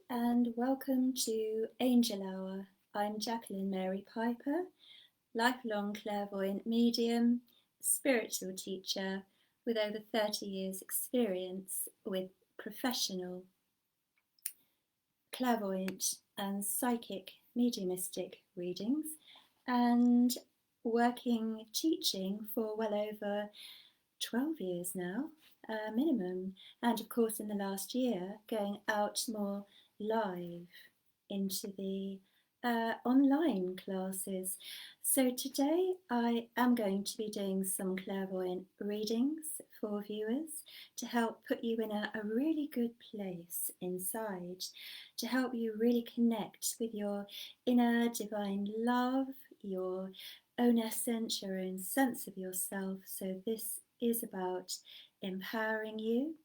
and welcome to Angel Hour. I'm Jacqueline Mary Piper, lifelong clairvoyant medium, spiritual teacher with over 30 years' experience with professional clairvoyant and psychic mediumistic readings, and working teaching for well over 12 years now, minimum, and of course in the last year going out more live into the online classes. So today I am going to be doing some clairvoyant readings for viewers to help put you in a really good place inside, to help you really connect with your inner divine love, your own essence, your own sense of yourself. So this is about empowering you,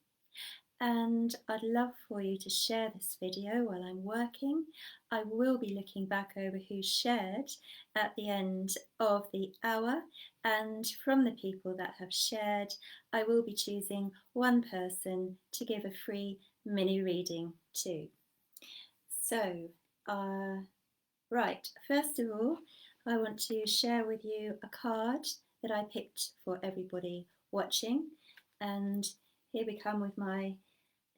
and I'd love for you to share this video while I'm working. I will be looking back over who shared at the end of the hour, and from the people that have shared, I will be choosing one person to give a free mini reading to. So, right, first of all, I want to share with you a card that I picked for everybody watching, and here we come with my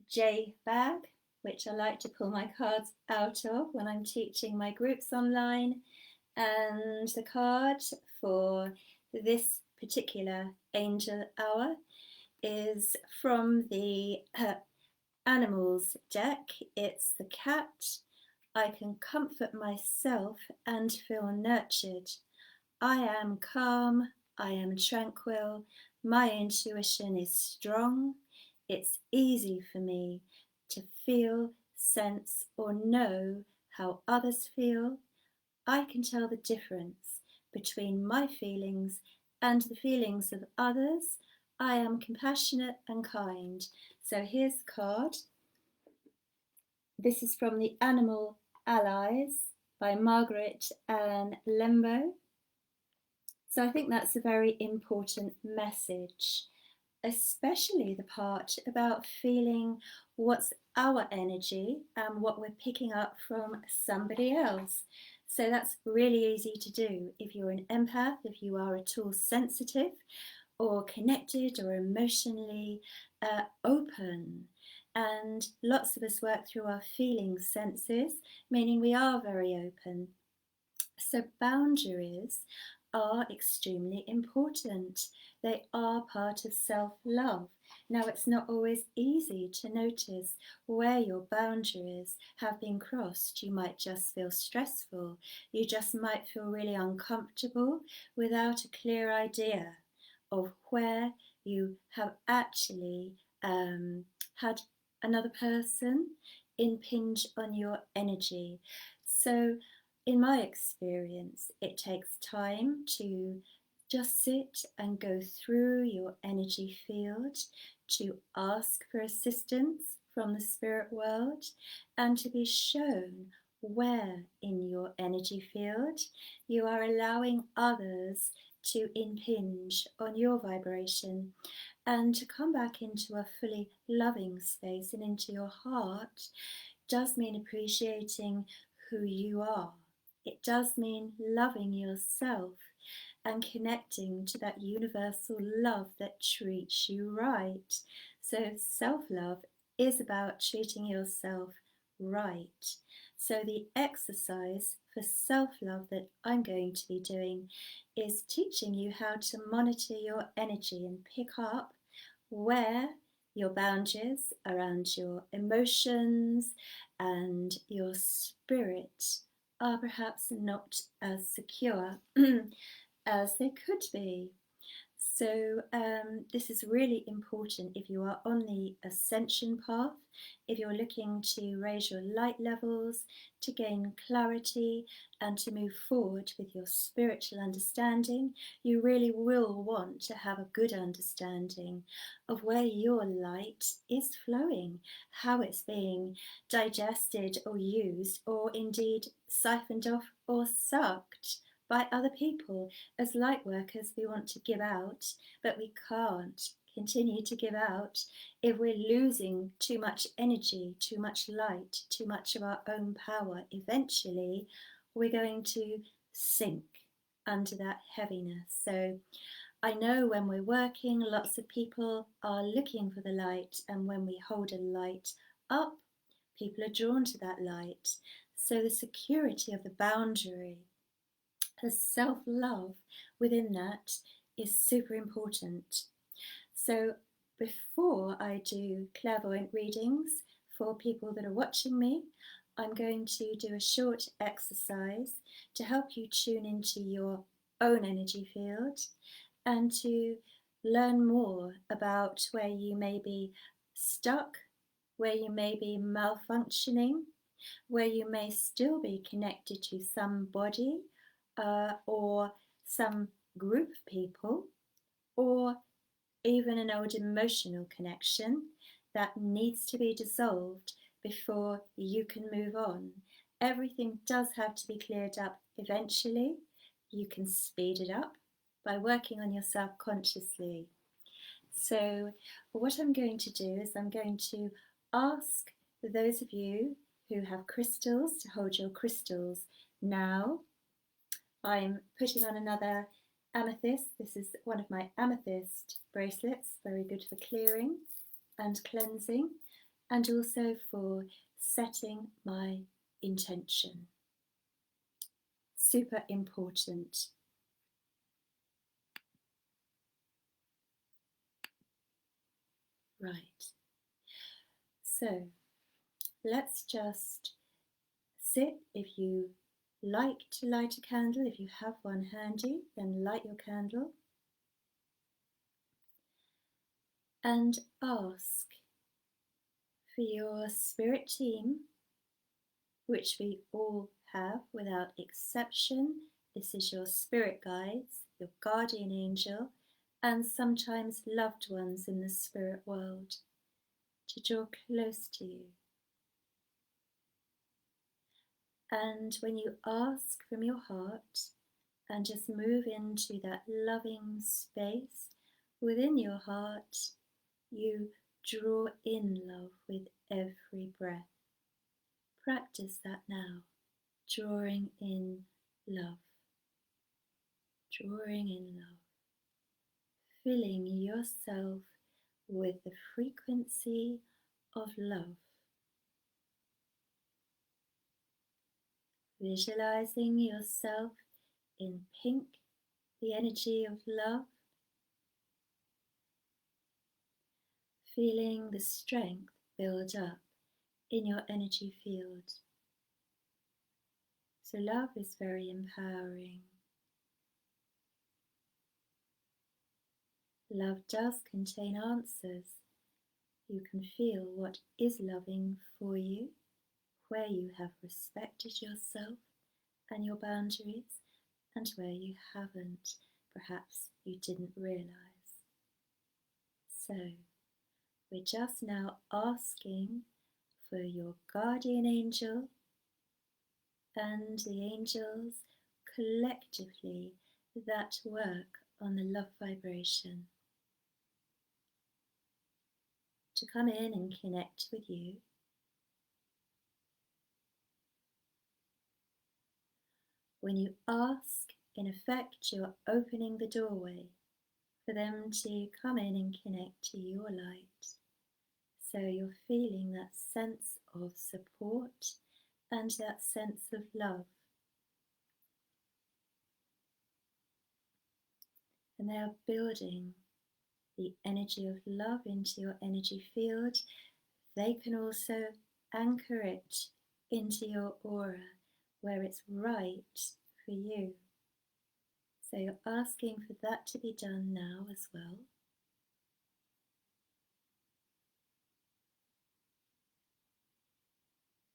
J bag, which I like to pull my cards out of when I'm teaching my groups online. And the card for this particular Angel Hour is from the Animals deck. It's the cat. I can comfort myself and feel nurtured. I am calm. I am tranquil. My intuition is strong. It's easy for me to feel, sense, or know how others feel. I can tell the difference between my feelings and the feelings of others. I am compassionate and kind. So here's the card. This is from the Animal Allies by Margaret Ann Lembo. So I think that's a very important message, especially the part about feeling what's our energy and what we're picking up from somebody else. So that's really easy to do if you're an empath, if you are at all sensitive or connected or emotionally open. And lots of us work through our feeling senses, meaning we are very open. So boundaries are extremely important. They are part of self-love. Now, it's not always easy to notice where your boundaries have been crossed. You might just feel stressful. You just might feel really uncomfortable without a clear idea of where you have actually had another person impinge on your energy. So in my experience, it takes time to just sit and go through your energy field, to ask for assistance from the spirit world, and to be shown where in your energy field you are allowing others to impinge on your vibration, and to come back into a fully loving space and into your heart does mean appreciating who you are. It does mean loving yourself and connecting to that universal love that treats you right. So self-love is about treating yourself right. So the exercise for self-love that I'm going to be doing is teaching you how to monitor your energy and pick up where your boundaries around your emotions and your spirit are perhaps not as secure as they could be. So this is really important if you are on the ascension path, if you're looking to raise your light levels, to gain clarity and to move forward with your spiritual understanding. You really will want to have a good understanding of where your light is flowing, how it's being digested or used, or indeed siphoned off or sucked by other people. As light workers, we want to give out, but we can't continue to give out, if we're losing too much energy, too much light, too much of our own power, eventually we're going to sink under that heaviness. So I know when we're working, lots of people are looking for the light, and when we hold a light up, people are drawn to that light. So the security of the boundary, the self-love within that is super important. So before I do clairvoyant readings for people that are watching me, I'm going to do a short exercise to help you tune into your own energy field and to learn more about where you may be stuck, where you may be malfunctioning, where you may still be connected to somebody or some group of people, or even an old emotional connection that needs to be dissolved before you can move on. Everything does have to be cleared up eventually. You can speed it up by working on yourself consciously. So what I'm going to do is I'm going to ask those of you who have crystals to hold your crystals now. I'm putting on another amethyst. This is one of my amethyst bracelets, very good for clearing and cleansing, and also for setting my intention. Super important. Right. So let's just sit. If you like to light a candle, if you have one handy, then light your candle and ask for your spirit team, which we all have without exception. This is your spirit guides, your guardian angel, and sometimes loved ones in the spirit world, to draw close to you. And when you ask from your heart and just move into that loving space within your heart, you draw in love with every breath. Practice that now, drawing in love, drawing in love, filling yourself with the frequency of love. Visualizing yourself in pink, the energy of love, feeling the strength build up in your energy field. So love is very empowering. Love does contain answers. You can feel what is loving for you, where you have respected yourself and your boundaries, and where you haven't, perhaps you didn't realize. So, we're just now asking for your guardian angel and the angels collectively that work on the love vibration to come in and connect with you. When you ask, in effect, you're opening the doorway for them to come in and connect to your light. So you're feeling that sense of support and that sense of love. And they are building the energy of love into your energy field. They can also anchor it into your aura where it's right for you. So you're asking for that to be done now as well.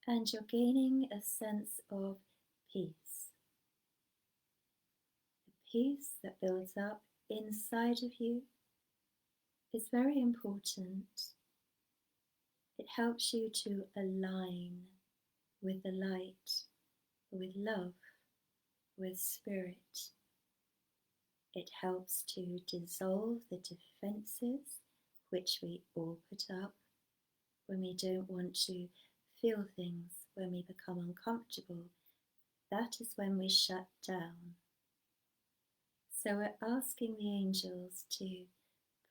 And you're gaining a sense of peace. The peace that builds up inside of you is very important. It helps you to align with the light, with love, with spirit. It helps to dissolve the defenses which we all put up when we don't want to feel things, when we become uncomfortable. That is when we shut down. So we're asking the angels to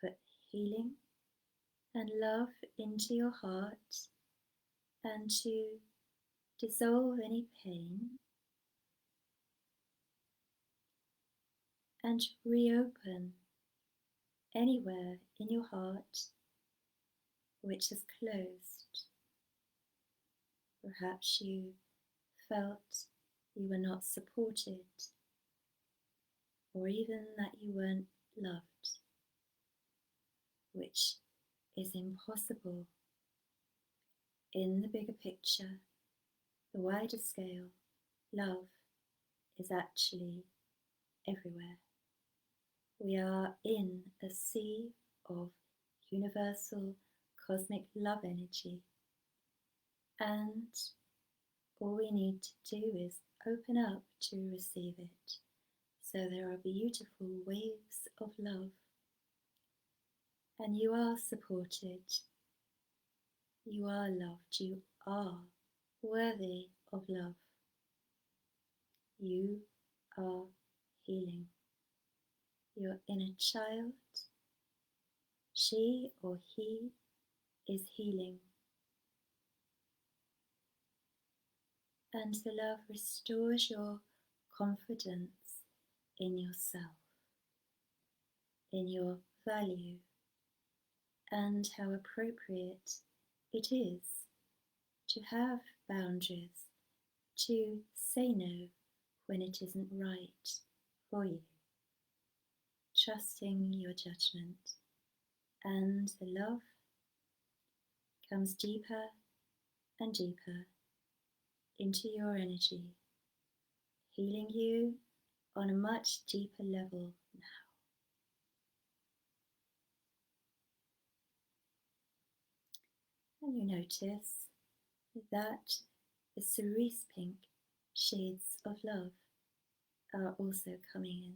put healing and love into your heart and to dissolve any pain and reopen anywhere in your heart which is closed. Perhaps you felt you were not supported, or even that you weren't loved, which is impossible. In the bigger picture, the wider scale, love is actually everywhere. We are in a sea of universal cosmic love energy, and all we need to do is open up to receive it. So there are beautiful waves of love, and you are supported, you are loved, you are worthy of love. You are healing. Your inner child, she or he, is healing. And the love restores your confidence in yourself, in your value, and how appropriate it is to have boundaries, to say no when it isn't right for you, trusting your judgment, and the love comes deeper and deeper into your energy, healing you on a much deeper level now. And you notice that the cerise pink shades of love are also coming in.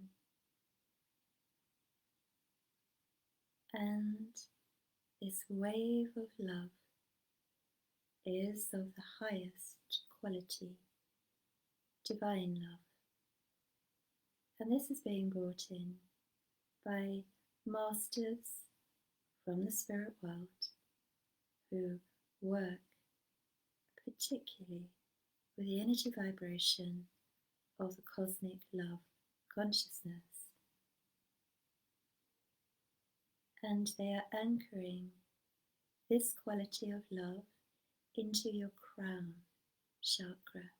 And this wave of love is of the highest quality, divine love. And this is being brought in by masters from the spirit world who work particularly with the energy vibration of the cosmic love consciousness. And they are anchoring this quality of love into your crown chakra.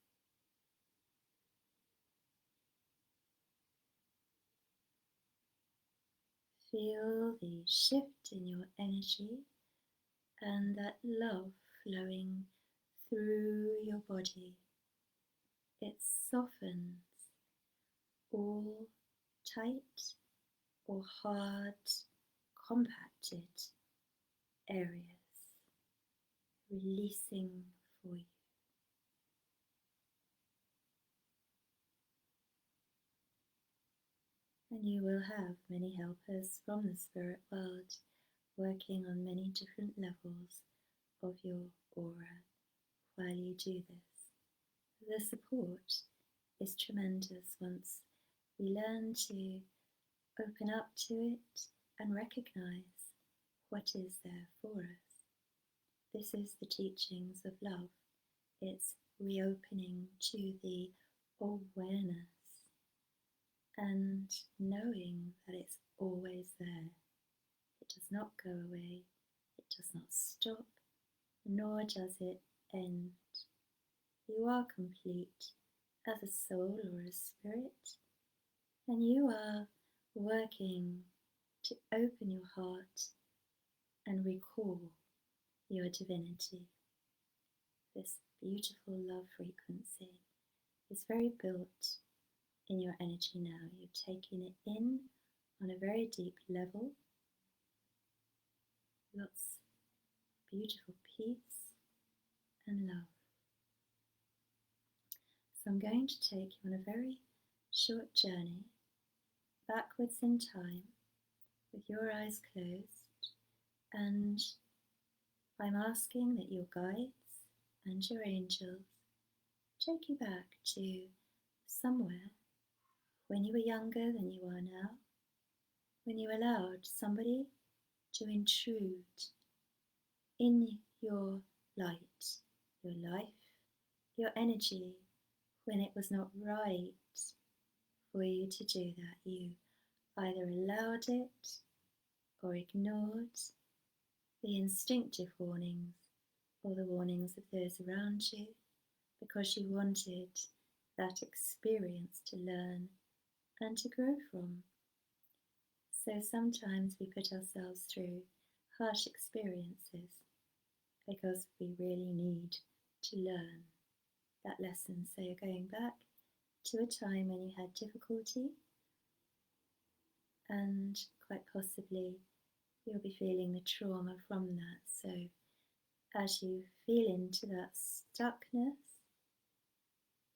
Feel the shift in your energy and that love flowing through your body. It softens all tight or hard, compacted areas, releasing for you. And you will have many helpers from the spirit world working on many different levels of your aura while you do this. The support is tremendous once we learn to open up to it and recognize what is there for us. This is the teachings of love. It's reopening to the awareness and knowing that it's always there. It does not go away, it does not stop, nor does it end. You are complete as a soul or a spirit, and you are working to open your heart and recall your divinity. This beautiful love frequency is very built in your energy now. You're taking it in on a very deep level. Lots of beautiful peace and love. So I'm going to take you on a very short journey backwards in time with your eyes closed, And I'm asking that your guides and your angels take you back to somewhere when you were younger than you are now, when you allowed somebody to intrude in your light, your life, your energy, when it was not right for you to do that. You either allowed it or ignored the instinctive warnings or the warnings of those around you because you wanted that experience to learn and to grow from. So sometimes we put ourselves through harsh experiences because we really need to learn that lesson. So you're going back to a time when you had difficulty, and quite possibly you'll be feeling the trauma from that. So as you feel into that stuckness,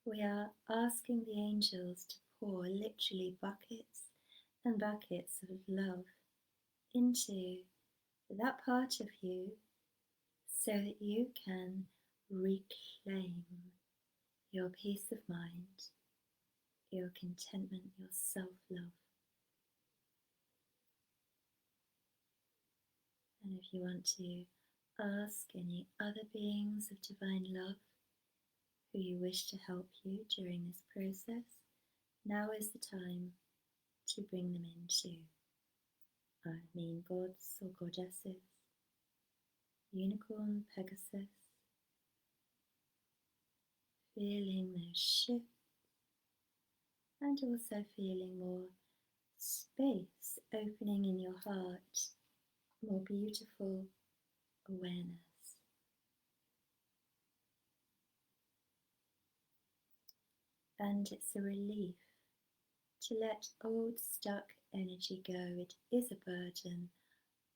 we are asking the angels to pour literally buckets and buckets of love into that part of you so that you can reclaim your peace of mind, your contentment, your self-love. And if you want to ask any other beings of divine love who you wish to help you during this process, now is the time to bring them into. I mean gods or goddesses, unicorn, Pegasus, feeling those shifts and also feeling more space opening in your heart, more beautiful awareness. And it's a relief to let old stuck energy go. It is a burden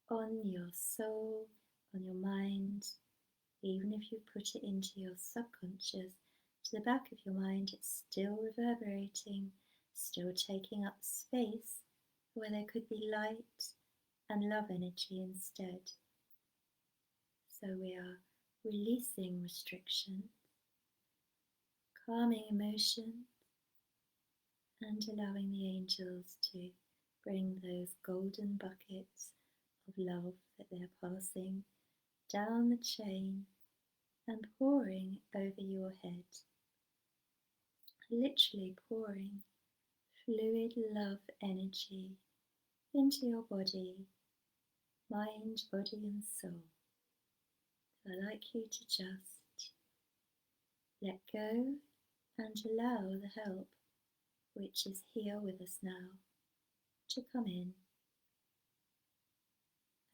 on your soul, on your mind. Even if you put it into your subconscious, to the back of your mind, it's still reverberating, still taking up space where there could be light and love energy instead. So we are releasing restriction, calming emotion, and allowing the angels to bring those golden buckets of love that they're passing down the chain and pouring over your head. Literally pouring fluid love energy into your body, mind, body and soul. So I'd like you to just let go and allow the help, which is here with us now, to come in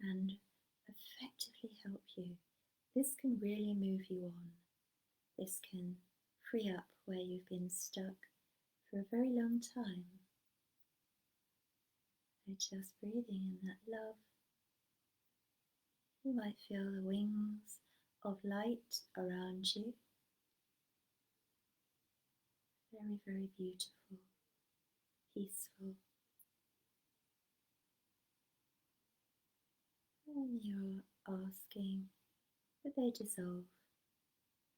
and effectively help you. This can really move you on. This can free up where you've been stuck for a very long time. So just breathing in that love. You might feel the wings of light around you. Very, very beautiful, peaceful. And you're asking that they dissolve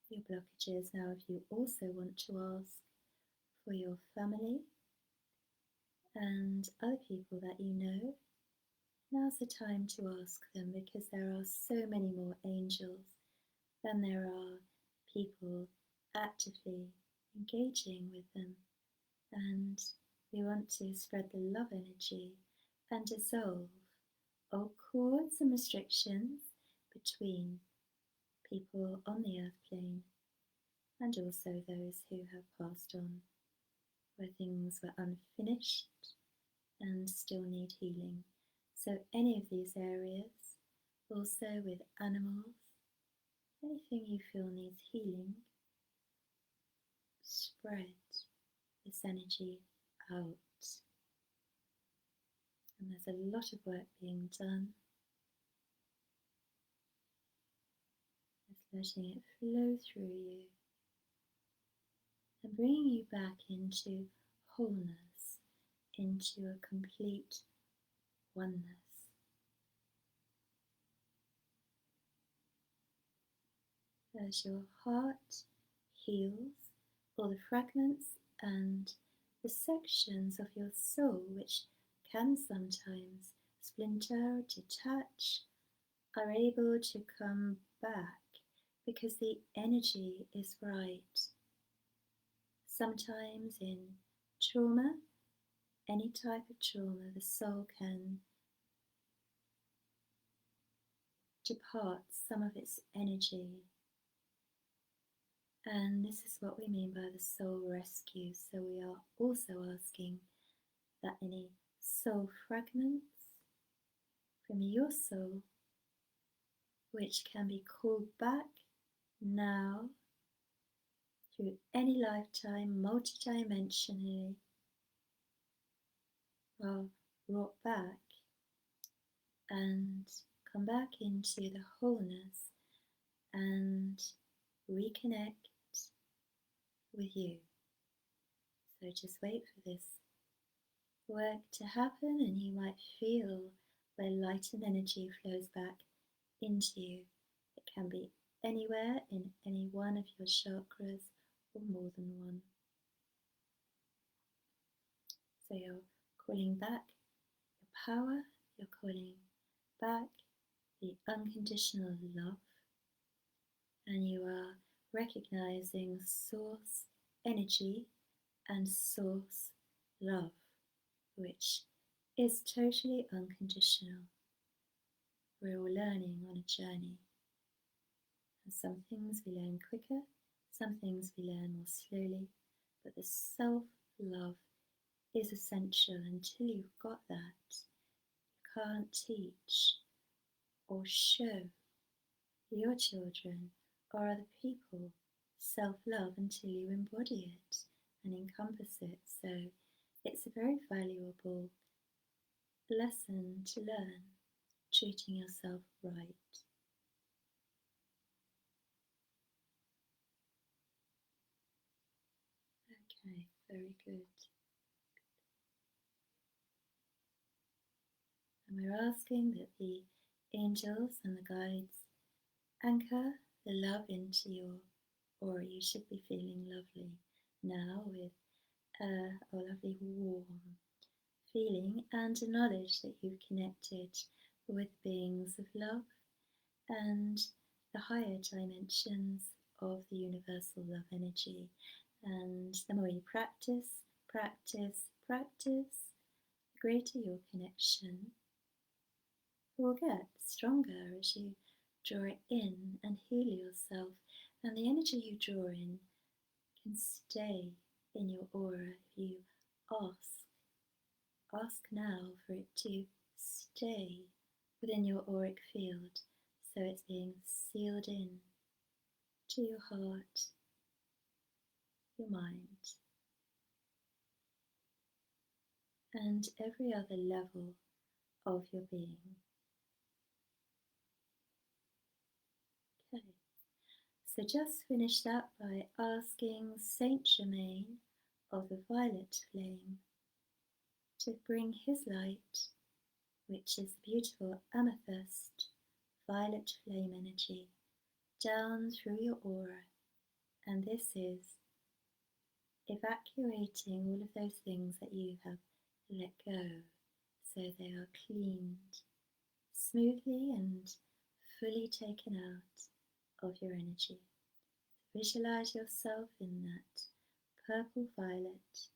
your blockages. Now, if you also want to ask for your family and other people that you know, now's the time to ask them, because there are so many more angels than there are people actively engaging with them. And we want to spread the love energy and dissolve all cords and restrictions between people on the earth plane and also those who have passed on, where things were unfinished and still need healing. So any of these areas, also with animals, anything you feel needs healing, spread this energy out. And there's a lot of work being done. Just letting it flow through you and bringing you back into wholeness, into a complete oneness. as your heart heals all the fragments and the sections of your soul which can sometimes splinter, detach, are able to come back because the energy is right. Sometimes in trauma, any type of trauma, the soul can depart some of its energy. And this is what we mean by the soul rescue. So we are also asking that any soul fragments from your soul, which can be called back now through any lifetime, multidimensionally, are brought back and come back into the wholeness and reconnect with you. So just wait for this work to happen, and you might feel where light and energy flows back into you. It can be anywhere in any one of your chakras or more than one. So you're calling back your power, you're calling back the unconditional love, and you are recognizing source energy and source love, which is totally unconditional. We're all learning on a journey. And some things we learn quicker, some things we learn more slowly, but the self-love is essential. Until you've got that, you can't teach or show your children or other people self-love until you embody it and encompass it. So it's a very valuable lesson to learn, treating yourself right. Okay, very good. And we're asking that the angels and the guides anchor the love into your aura. You should be feeling lovely now with a lovely warm feeling and a knowledge that you've connected with beings of love and the higher dimensions of the universal love energy. And the more you practice, the greater your connection will get stronger as you draw it in and heal yourself. And the energy you draw in can stay in your aura if you ask now for it to stay within your auric field, so it's being sealed in to your heart, your mind, and every other level of your being. Okay, so just finish that by asking Saint Germain of the violet flame to bring his light, which is the beautiful amethyst violet flame energy, down through your aura. And this is evacuating all of those things that you have let go, so they are cleaned smoothly and fully taken out of your energy. Visualize yourself in that purple violet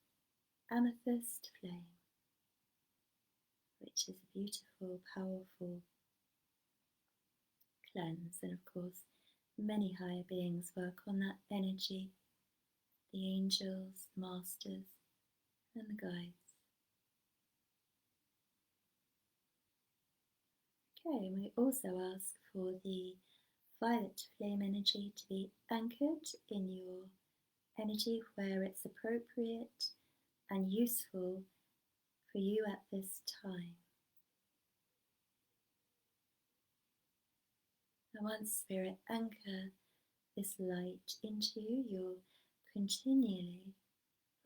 amethyst flame, which is a beautiful, powerful cleanse. And of course, many higher beings work on that energy, the angels, masters, and the guides. Okay, and we also ask for the violet flame energy to be anchored in your energy where it's appropriate and useful for you at this time. And once Spirit anchor this light into you, you're continually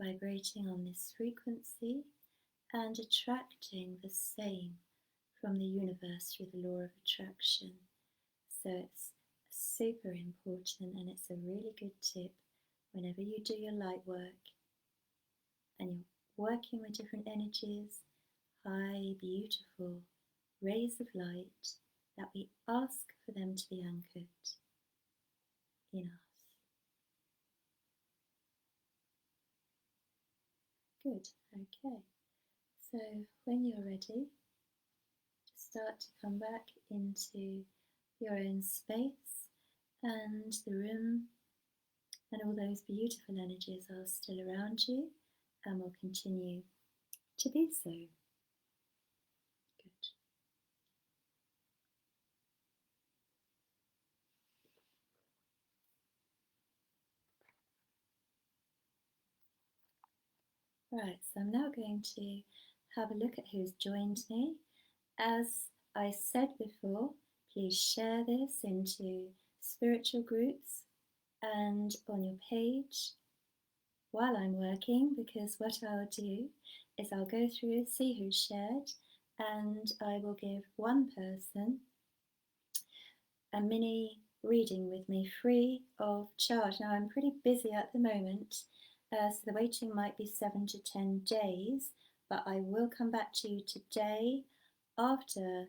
vibrating on this frequency and attracting the same from the universe through the law of attraction. So it's super important, and it's a really good tip whenever you do your light work and you're working with different energies, high, beautiful rays of light, that we ask for them to be anchored in us. Good, okay. So when you're ready, start to come back into your own space and the room, and all those beautiful energies are still around you and will continue to be so. Good. Right, so I'm now going to have a look at who's joined me. As I said before, please share this into spiritual groups and on your page while I'm working, because what I'll do is I'll go through, see who's shared, and I will give one person a mini reading with me free of charge. Now I'm pretty busy at the moment, so the waiting might be 7 to 10 days, but I will come back to you today after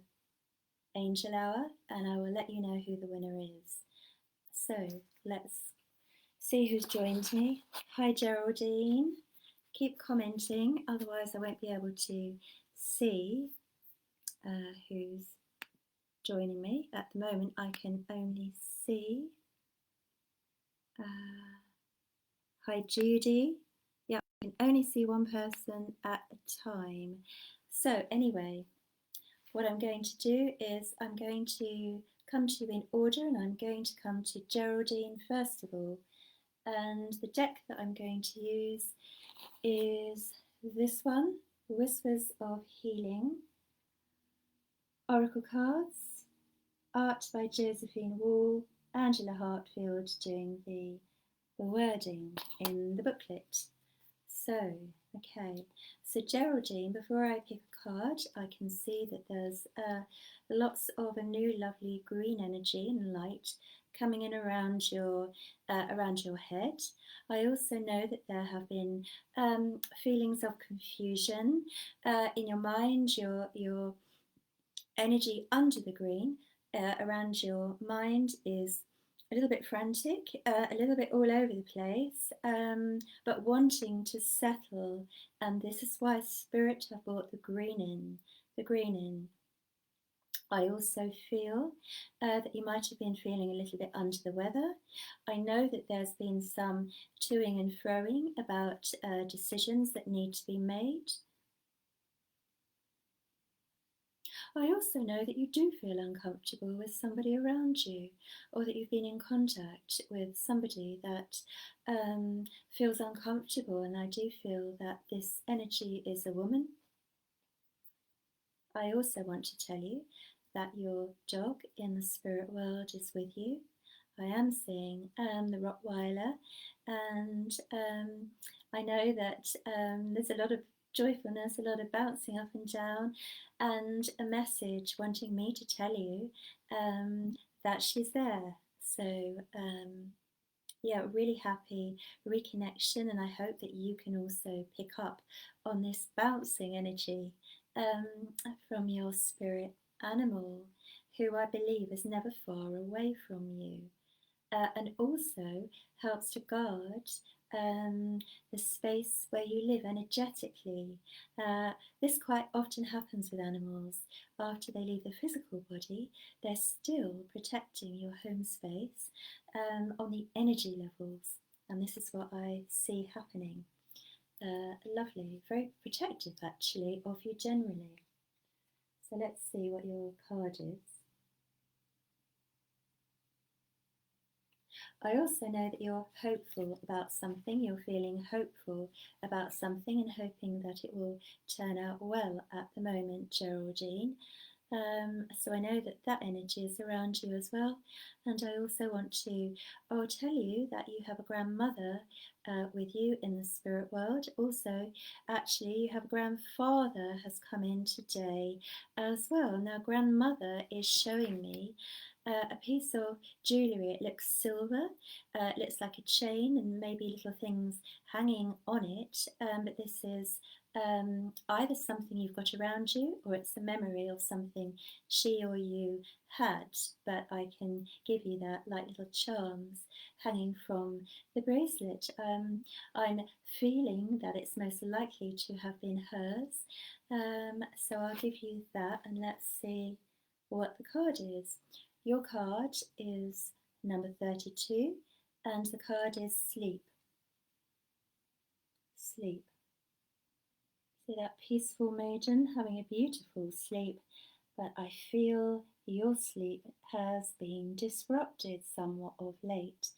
Angel Hour and I will let you know who the winner is. So let's see who's joined me. Hi Geraldine, keep commenting, otherwise I won't be able to see who's joining me. At the moment I can only see. Hi Judy. Yeah, I can only see one person at a time. So anyway, what I'm going to do is I'm going to come to you in order, and I'm going to come to Geraldine first of all. And the deck that I'm going to use is this one, Whispers of Healing, Oracle cards, art by Josephine Wall, Angela Hartfield doing the wording in the booklet. So, okay, so Geraldine, before I pick a card, I can see that there's lots of a new lovely green energy and light coming in around your head. I also know that there have been feelings of confusion in your mind, your energy under the green around your mind is a little bit frantic, a little bit all over the place, but wanting to settle. And this is why Spirit have brought the green in. The green in. I also feel that you might have been feeling a little bit under the weather. I know that there's been some toing and froing about decisions that need to be made. I also know that you do feel uncomfortable with somebody around you, or that you've been in contact with somebody that feels uncomfortable, and I do feel that this energy is a woman. I also want to tell you that your dog in the spirit world is with you. I am seeing the Rottweiler, and I know that there's a lot of joyfulness, a lot of bouncing up and down, and a message wanting me to tell you that she's there. So yeah, really happy reconnection, and I hope that you can also pick up on this bouncing energy from your spirit animal, who I believe is never far away from you. And also helps to guard the space where you live energetically. This quite often happens with animals. After they leave the physical body, they're still protecting your home space on the energy levels. And this is what I see happening. Lovely, very protective actually of you generally. So let's see what your card is. I also know that you're hopeful about something, you're feeling hopeful about something and hoping that it will turn out well at the moment, Geraldine. So I know that that energy is around you as well. And I also want to tell you that you have a grandmother with you in the spirit world. Also, actually, you have a grandfather has come in today as well. Now, grandmother is showing me a piece of jewellery. It looks silver, it looks like a chain and maybe little things hanging on it, but this is either something you've got around you or it's a memory of something she or you had, but I can give you that like little charms hanging from the bracelet. I'm feeling that it's most likely to have been hers, so I'll give you that and let's see what the card is. Your card is number 32 and the card is sleep. Sleep. See that peaceful maiden having a beautiful sleep, but I feel your sleep has been disrupted somewhat of late,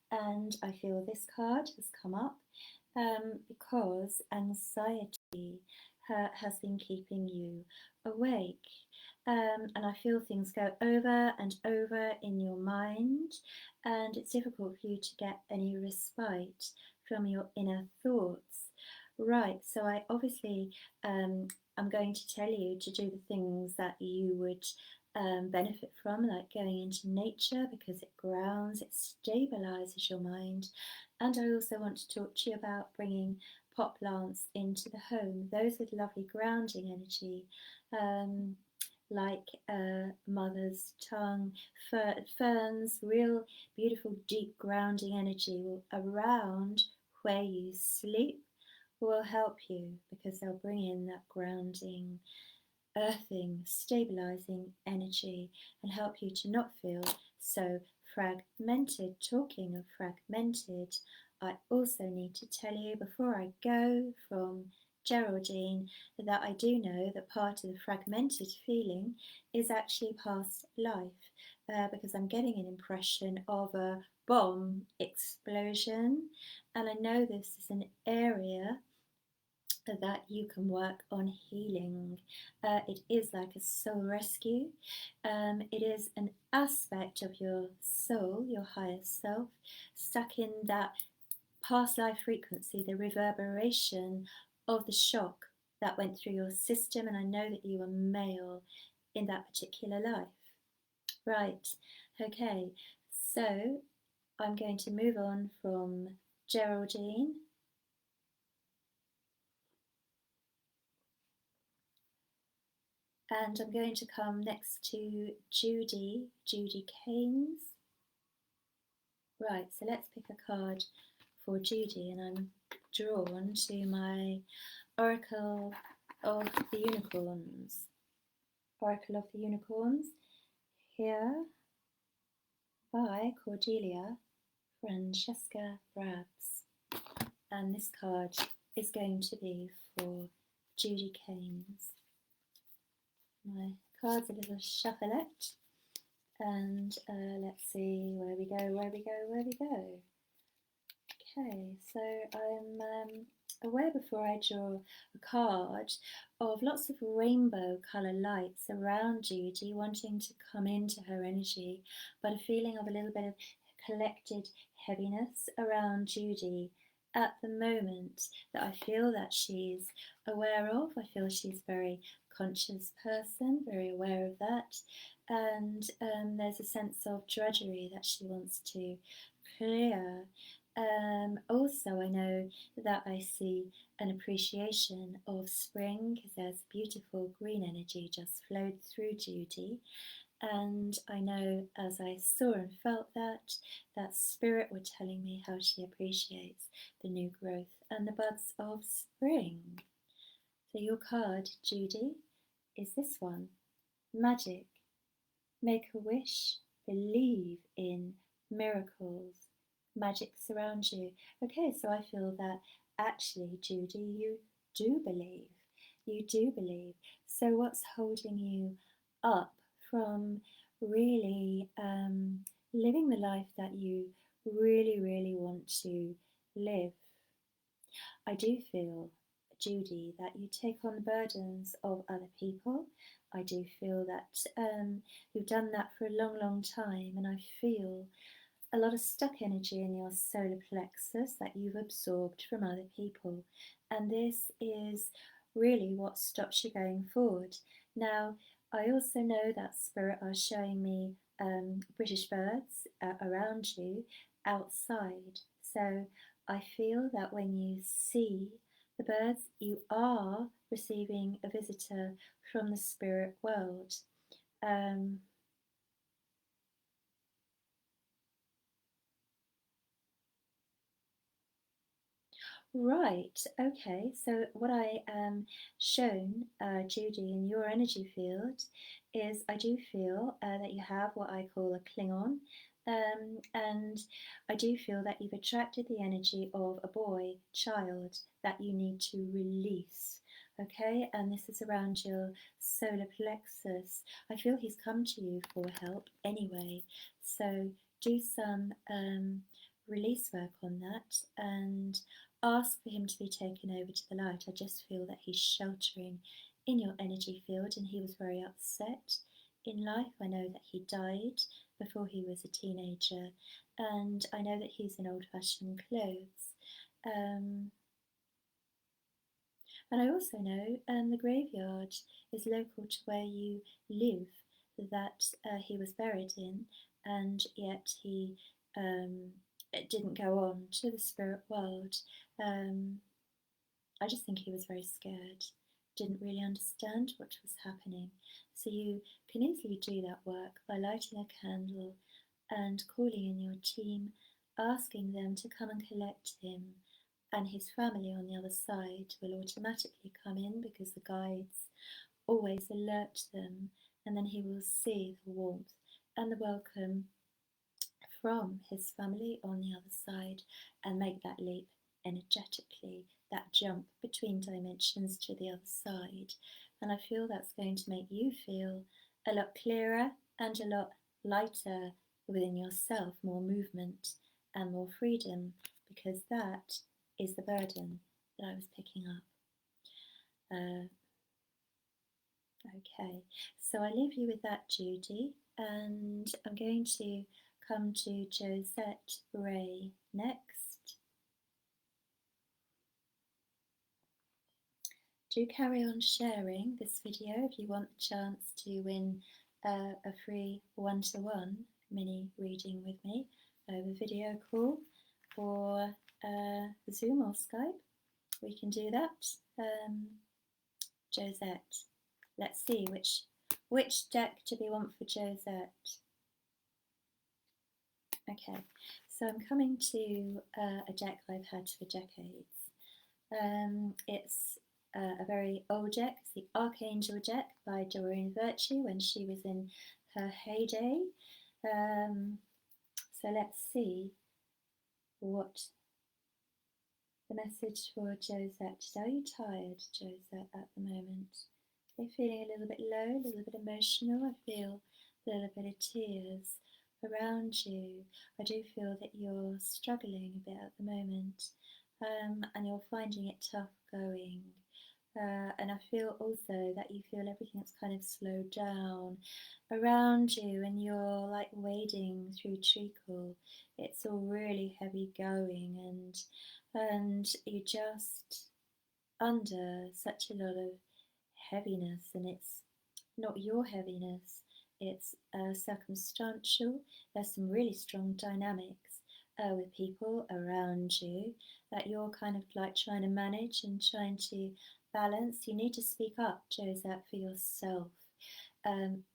and I feel this card has come up because anxiety has been keeping you awake. And I feel things go over and over in your mind, and it's difficult for you to get any respite from your inner thoughts. Right, so I obviously I'm going to tell you to do the things that you would benefit from, like going into nature because it grounds, it stabilizes your mind. And I also want to talk to you about bringing pot plants into the home, those with lovely grounding energy, like mother's tongue, ferns, real beautiful deep grounding energy around where you sleep will help you because they'll bring in that grounding, earthing, stabilizing energy and help you to not feel so fragmented. Talking of fragmented, I also need to tell you before I go from Geraldine that I do know that part of the fragmented feeling is actually past life, because I'm getting an impression of a bomb explosion, and I know this is an area that you can work on healing. It is like a soul rescue. It is an aspect of your soul, your higher self, stuck in that past life frequency, the reverberation of the shock that went through your system. And I know that you were male in that particular life. Right, okay, so I'm going to move on from Geraldine. And I'm going to come next to Judy Keynes. Right, so let's pick a card for Judy, and I'm drawn to my Oracle of the Unicorns. Oracle of the Unicorns, here by Cordelia Francesca Brabs. And this card is going to be for Judy Keynes. My card's a little shufflette, and let's see where we go. Okay, so I'm aware before I draw a card of lots of rainbow colour lights around Judy wanting to come into her energy, but a feeling of a little bit of collected heaviness around Judy at the moment that I feel that she's aware of. I feel she's a very conscious person, very aware of that, and there's a sense of drudgery that she wants to clear. Also, I know that I see an appreciation of spring because there's beautiful green energy just flowed through Judy. And I know as I saw and felt that spirit were telling me how she appreciates the new growth and the buds of spring. So your card, Judy, is this one. Magic. Make a wish. Believe in miracles. Magic surrounds you. Okay, so I feel that actually, Judy, you do believe. You do believe. So what's holding you up from really living the life that you really want to live? I do feel, Judy, that you take on the burdens of other people. I do feel that you've done that for a long time, and I feel a lot of stuck energy in your solar plexus that you've absorbed from other people. And this is really what stops you going forward. Now, I also know that Spirit are showing me British birds around you outside. So I feel that when you see the birds, you are receiving a visitor from the spirit world. Right, okay. So, what I shown, Judy, in your energy field is I do feel that you have what I call a Klingon, and I do feel that you've attracted the energy of a boy, child, that you need to release. Okay, and this is around your solar plexus. I feel he's come to you for help anyway, so do some release work on that and ask for him to be taken over to the light. I just feel that he's sheltering in your energy field and he was very upset in life. I know that he died before he was a teenager, and I know that he's in old fashioned clothes. And I also know the graveyard is local to where you live, that he was buried in, and yet he didn't go on to the spirit world. I just think he was very scared, didn't really understand what was happening. So you can easily do that work by lighting a candle and calling in your team, asking them to come and collect him, and his family on the other side will automatically come in because the guides always alert them, and then he will see the warmth and the welcome from his family on the other side and make that leap energetically, that jump between dimensions to the other side. And I feel that's going to make you feel a lot clearer and a lot lighter within yourself, more movement and more freedom, because that is the burden that I was picking up. Okay, so I leave you with that, Judy, and I'm going to come to Josette Ray next. Do carry on sharing this video if you want the chance to win a free one-to-one mini reading with me over video call or Zoom or Skype. We can do that. Josette, let's see which deck do we want for Josette? Okay, so I'm coming to a deck I've had for decades. It's a very old deck. It's the Archangel deck by Doreen Virtue when she was in her heyday. So let's see what the message for Josette. Are you tired, Josette, at the moment? Are you feeling a little bit low, a little bit emotional? I feel a little bit of tears around you. I do feel that you're struggling a bit at the moment, and you're finding it tough going. And I feel also that you feel everything's kind of slowed down around you and you're like wading through treacle. It's all really heavy going, and you're just under such a lot of heaviness, and it's not your heaviness, it's circumstantial. There's some really strong dynamics with people around you that you're kind of like trying to manage and trying to balance. You need to speak up, Josette, for yourself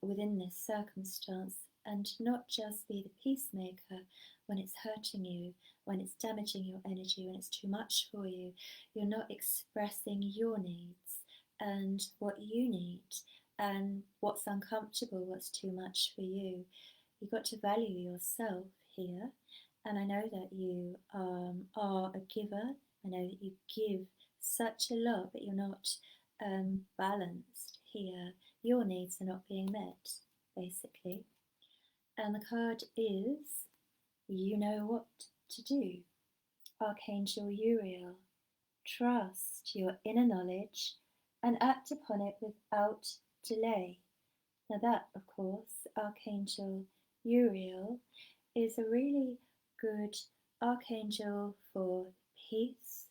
within this circumstance, and not just be the peacemaker when it's hurting you, when it's damaging your energy, when it's too much for you. You're not expressing your needs and what you need and what's uncomfortable, what's too much for you. You've got to value yourself here, and I know that you are a giver. I know that you give such a lot, but you're not balanced here. Your needs are not being met, basically. And the card is, you know what to do. Archangel Uriel, trust your inner knowledge and act upon it without delay. Now that, of course, Archangel Uriel is a really good archangel for peace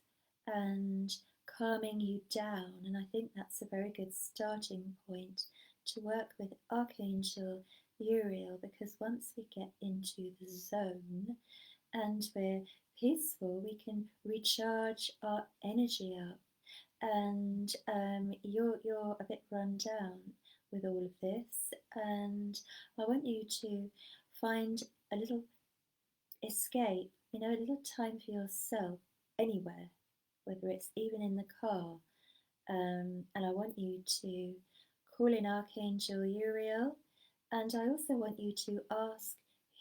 and calming you down, and I think that's a very good starting point to work with Archangel Uriel, because once we get into the zone and we're peaceful, we can recharge our energy up. And you're a bit run down with all of this, and I want you to find a little escape, a little time for yourself anywhere, whether it's even in the car. And I want you to call in Archangel Uriel, and I also want you to ask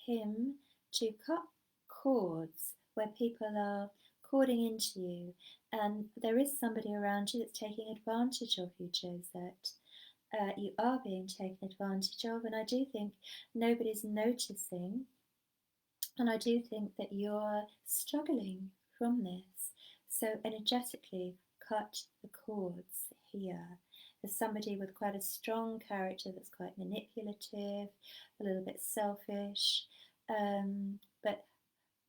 him to cut cords where people are cording into you, and there is somebody around you that's taking advantage of you, Josette. You are being taken advantage of, and I do think nobody's noticing, and I do think that you're struggling from this. So energetically, cut the cords here. There's somebody with quite a strong character that's quite manipulative, a little bit selfish, but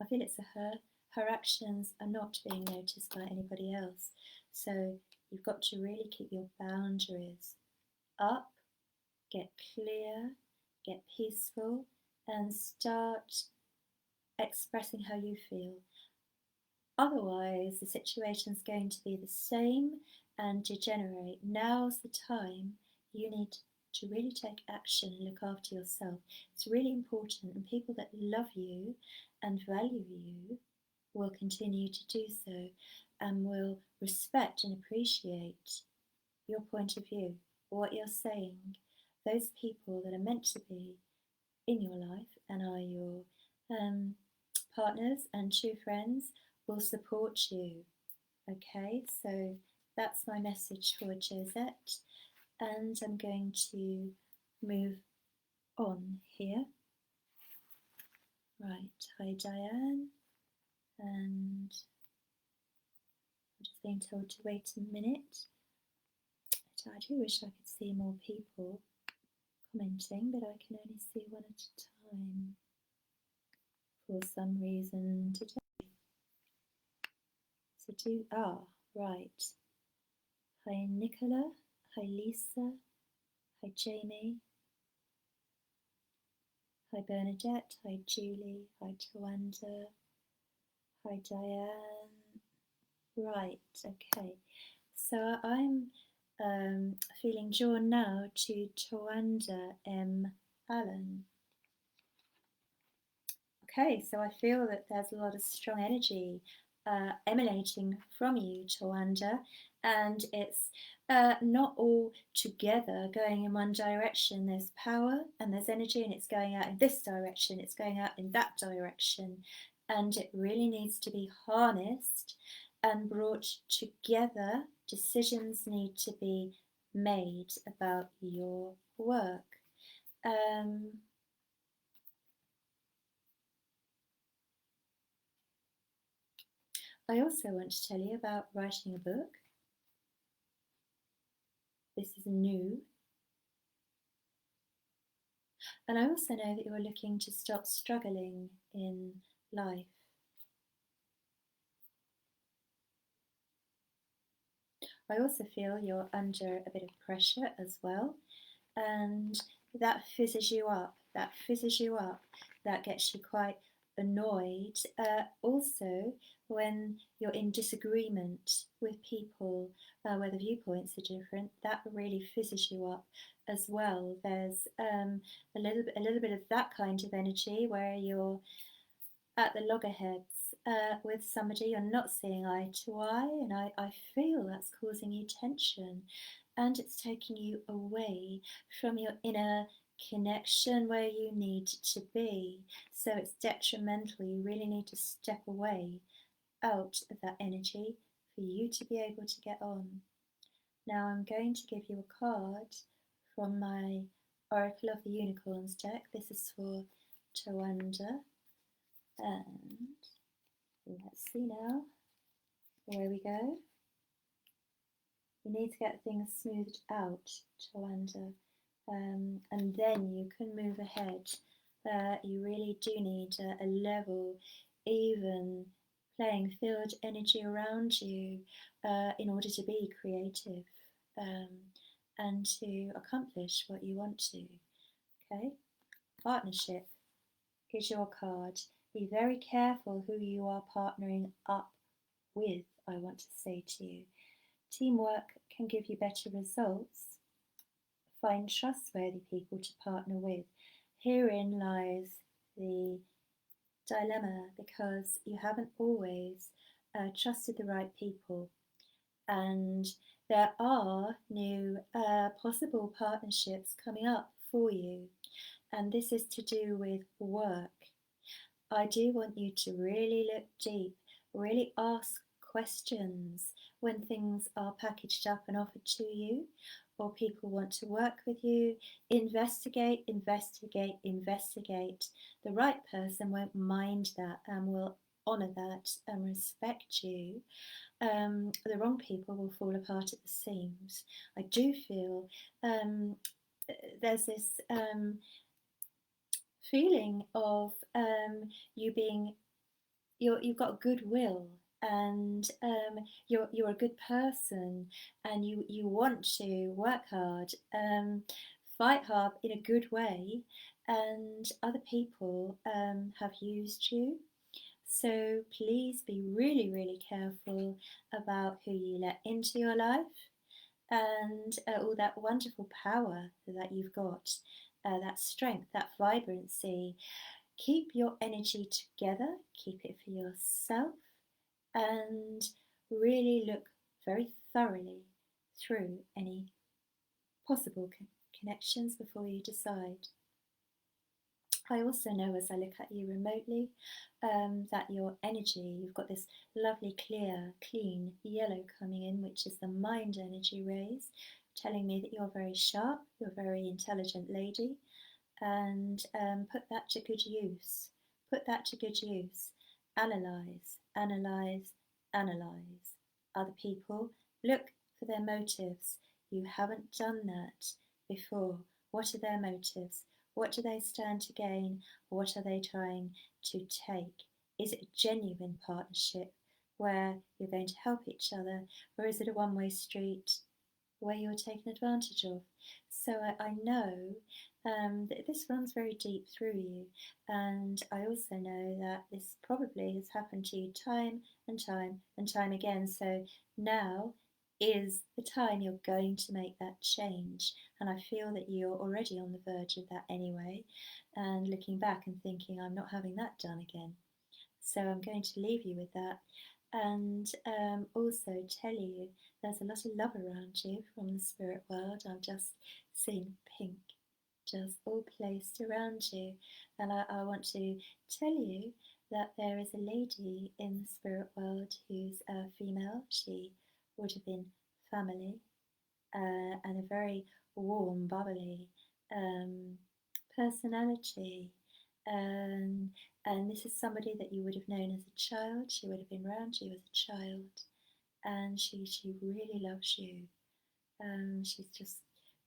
I feel it's a her. Her actions are not being noticed by anybody else. So you've got to really keep your boundaries up, get clear, get peaceful, and start expressing how you feel. Otherwise, the situation's going to be the same and degenerate. Now's the time you need to really take action and look after yourself. It's really important, and people that love you and value you will continue to do so and will respect and appreciate your point of view, what you're saying. Those people that are meant to be in your life and are your partners and true friends will support you. Okay, so that's my message for Josette, and I'm going to move on here. Right, hi Diane, and I'm just being told to wait a minute. I do wish I could see more people commenting, but I can only see one at a time for some reason today. So right. Hi Nicola, hi Lisa, hi Jamie, hi Bernadette, hi Julie, hi Tawanda, hi Diane. Right, okay. So I'm feeling drawn now to Tawanda M. Allen. Okay, so I feel that there's a lot of strong energy emanating from you, Tawanda, and it's not all together going in one direction. There's power and there's energy, and it's going out in this direction, it's going out in that direction, and it really needs to be harnessed and brought together. Decisions need to be made about your work. I also want to tell you about writing a book. This is new. And I also know that you're looking to stop struggling in life. I also feel you're under a bit of pressure as well, and that fizzes you up, that gets you quite annoyed. Also, when you're in disagreement with people, where the viewpoints are different, that really fizzes you up as well. There's a little bit of that kind of energy where you're at the loggerheads with somebody, you're not seeing eye to eye, and I feel that's causing you tension, and it's taking you away from your inner connection where you need to be. So it's detrimental. You really need to step away out of that energy for you to be able to get on. Now I'm going to give you a card from my Oracle of the Unicorns deck. This is for Tawanda. And let's see now. There we go. You need to get things smoothed out, Tawanda, and then you can move ahead. You really do need a level, even playing field energy around you in order to be creative and to accomplish what you want to. Okay, partnership is your card. Be very careful who you are partnering up with, I want to say to you. Teamwork can give you better results. Find trustworthy people to partner with. Herein lies the dilemma, because you haven't always trusted the right people, and there are new possible partnerships coming up for you, and this is to do with work. I do want you to really look deep, really ask questions when things are packaged up and offered to you, or people want to work with you. Investigate, investigate, investigate. The right person won't mind that and will honour that and respect you. The wrong people will fall apart at the seams. I do feel there's this feeling of you being, you've got goodwill, and you're a good person, and you want to work hard, fight hard in a good way, and other people have used you. So please be really, really careful about who you let into your life, and all that wonderful power that you've got, that strength, that vibrancy. Keep your energy together, keep it for yourself, and really look very thoroughly through any possible connections before you decide. I also know, as I look at you remotely, that your energy, you've got this lovely, clear, clean yellow coming in, which is the mind energy rays, telling me that you're very sharp, you're a very intelligent lady, and put that to good use. Put that to good use. Analyze, analyze, analyze other people. Look for their motives. You haven't done that before. What are their motives? What do they stand to gain? What are they trying to take? Is it a genuine partnership where you're going to help each other, or is it a one-way street where you're taken advantage of? So I know that this runs very deep through you, and I also know that this probably has happened to you time and time and time again. So now is the time you're going to make that change, and I feel that you're already on the verge of that anyway, and looking back and thinking, I'm not having that done again. So I'm going to leave you with that, and also tell you there's a lot of love around you from the spirit world. I'm just seeing pink just all placed around you, and I want to tell you that there is a lady in the spirit world who's a female. She would have been family, and a very warm, bubbly personality, and this is somebody that you would have known as a child. She would have been around you as a child, and she really loves you. She's just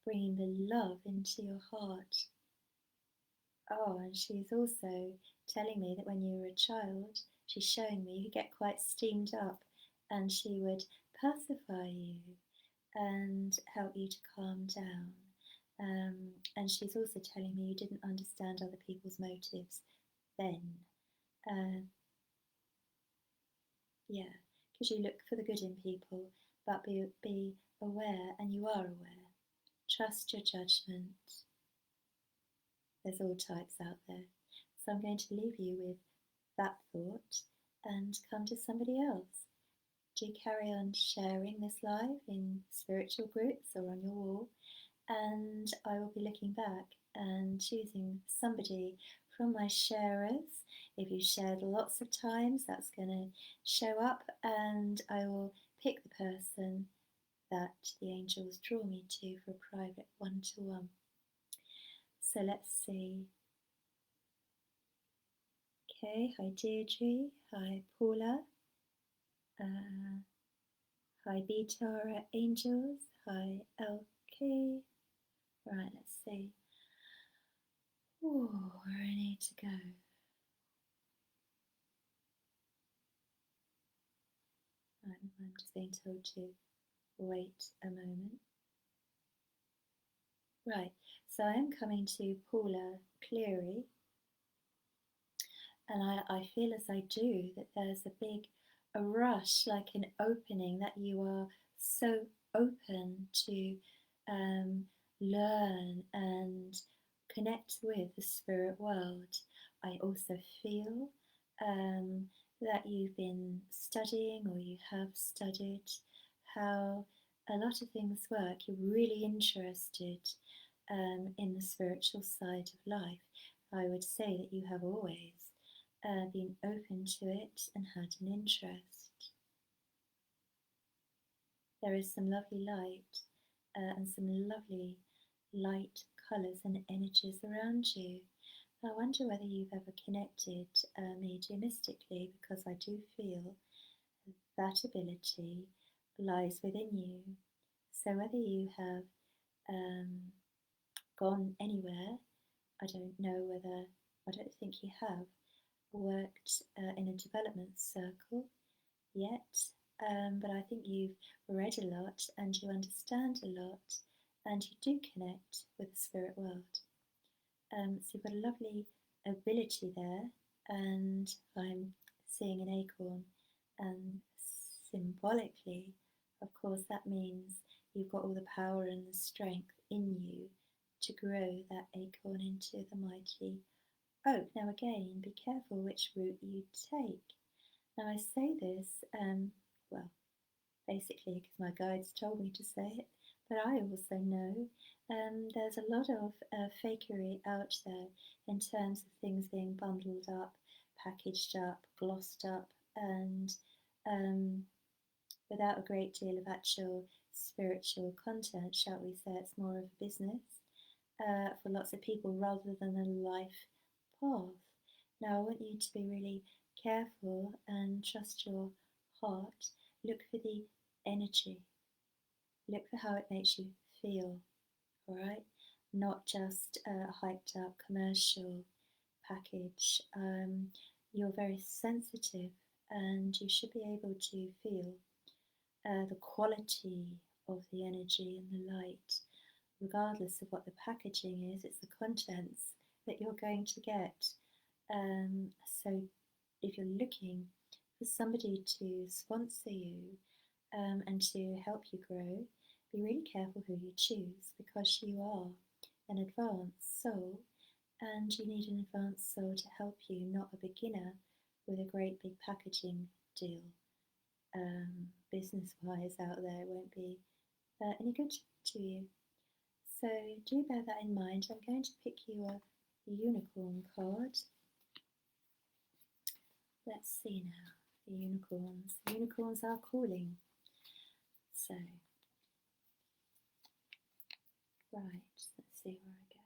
bringing the love into your heart. Oh, and she's also telling me that when you were a child, she's showing me you get quite steamed up, and she would pacify you and help you to calm down. And she's also telling me you didn't understand other people's motives then. Yeah, because you look for the good in people, but be aware, and you are aware. Trust your judgment. There's all types out there. So I'm going to leave you with that thought and come to somebody else. Do carry on sharing this live in spiritual groups or on your wall, and I will be looking back and choosing somebody from my sharers. If you shared lots of times, that's going to show up, and I will pick the person that the angels draw me to for a private one-to-one. So let's see. Okay, hi Deirdre, hi Paula, hi Beta Angels, hi LK. Right, let's see. Oh, where I need to go. I'm just being told to wait a moment. Right, so I'm coming to Paula Cleary, and I feel as I do that there's a rush, like an opening, that you are so open to um, learn and connect with the spirit world. I also feel um, that you've been studying, or you have studied, how a lot of things work. You're really interested in the spiritual side of life. I would say that you have always been open to it and had an interest. There is some lovely light and some lovely light colours and energies around you. I wonder whether you've ever connected mediumistically, because I do feel that ability lies within you. So whether you have gone anywhere, I don't know whether, I don't think you have worked in a development circle yet, but I think you've read a lot and you understand a lot and you do connect with the spirit world. So you've got a lovely ability there, and I'm seeing an acorn, and symbolically, of course, that means you've got all the power and the strength in you to grow that acorn into the mighty oak. Now again, be careful which route you take. Now I say this, well, basically because my guides told me to say it, but I also know there's a lot of fakery out there in terms of things being bundled up, packaged up, glossed up, and without a great deal of actual spiritual content, shall we say. It's more of a business for lots of people rather than a life path. Now, I want you to be really careful and trust your heart. Look for the energy. Look for how it makes you feel, all right? Not just a hyped up commercial package. You're very sensitive and you should be able to feel the quality of the energy and the light, regardless of what the packaging is. It's the contents that you're going to get. So if you're looking for somebody to sponsor you and to help you grow, be really careful who you choose, because you are an advanced soul and you need an advanced soul to help you, not a beginner with a great big packaging deal. Business wise out there won't be any good to you. So do bear that in mind. I'm going to pick you a unicorn card. Let's see now. The unicorns. The unicorns are calling. So, right, let's see where I go.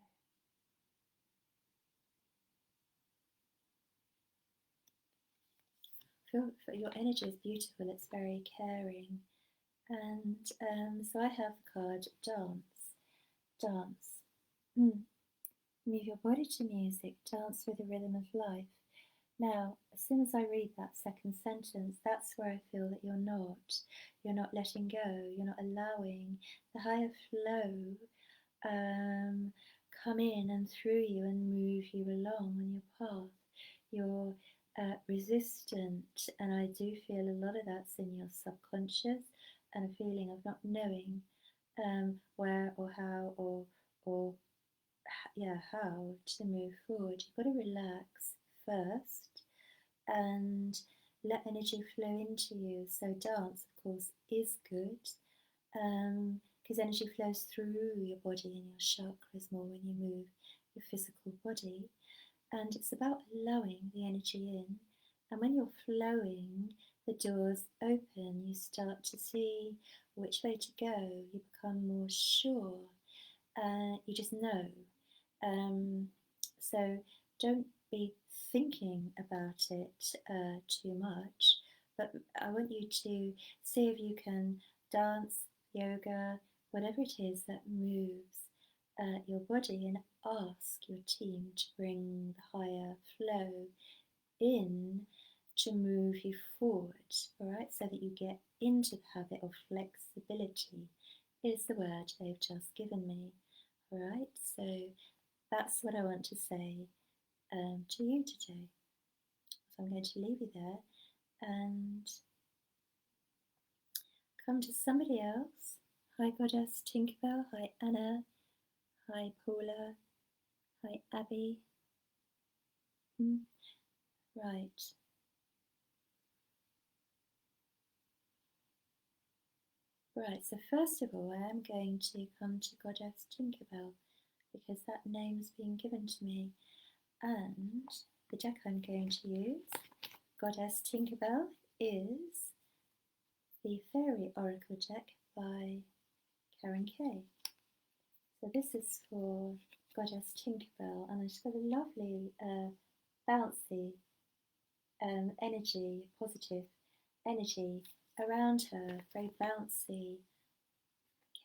Your energy is beautiful. It's very caring. And so I have the card dance. Dance. Move your body to music. Dance with the rhythm of life. Now, as soon as I read that second sentence, that's where I feel that you're not letting go, you're not allowing the higher flow come in and through you and move you along on your path. You're resistant, and I do feel a lot of that's in your subconscious, and a feeling of not knowing where or how or how to move forward. You've got to relax first and let energy flow into you. So dance, of course, is good because energy flows through your body and your chakras more when you move your physical body. And it's about allowing the energy in. And when you're flowing, the doors open, you start to see which way to go, you become more sure, you just know. So don't be thinking about it too much, but I want you to see if you can dance, yoga, whatever it is that moves your body, and ask your team to bring the higher flow in to move you forward, all right, so that you get into the habit of flexibility is the word they've just given me. Alright, so that's what I want to say to you today. So I'm going to leave you there and come to somebody else. Hi Goddess Tinkerbell, hi Anna, hi Paula, hi Abby. Right. Right, so first of all, I am going to come to Goddess Tinkerbell because that name's been given to me. And the deck I'm going to use, Goddess Tinkerbell, is the Fairy Oracle deck by Karen Kay. So this is for Goddess Tinkerbell, and it's got a lovely, bouncy energy, positive energy around her, very bouncy,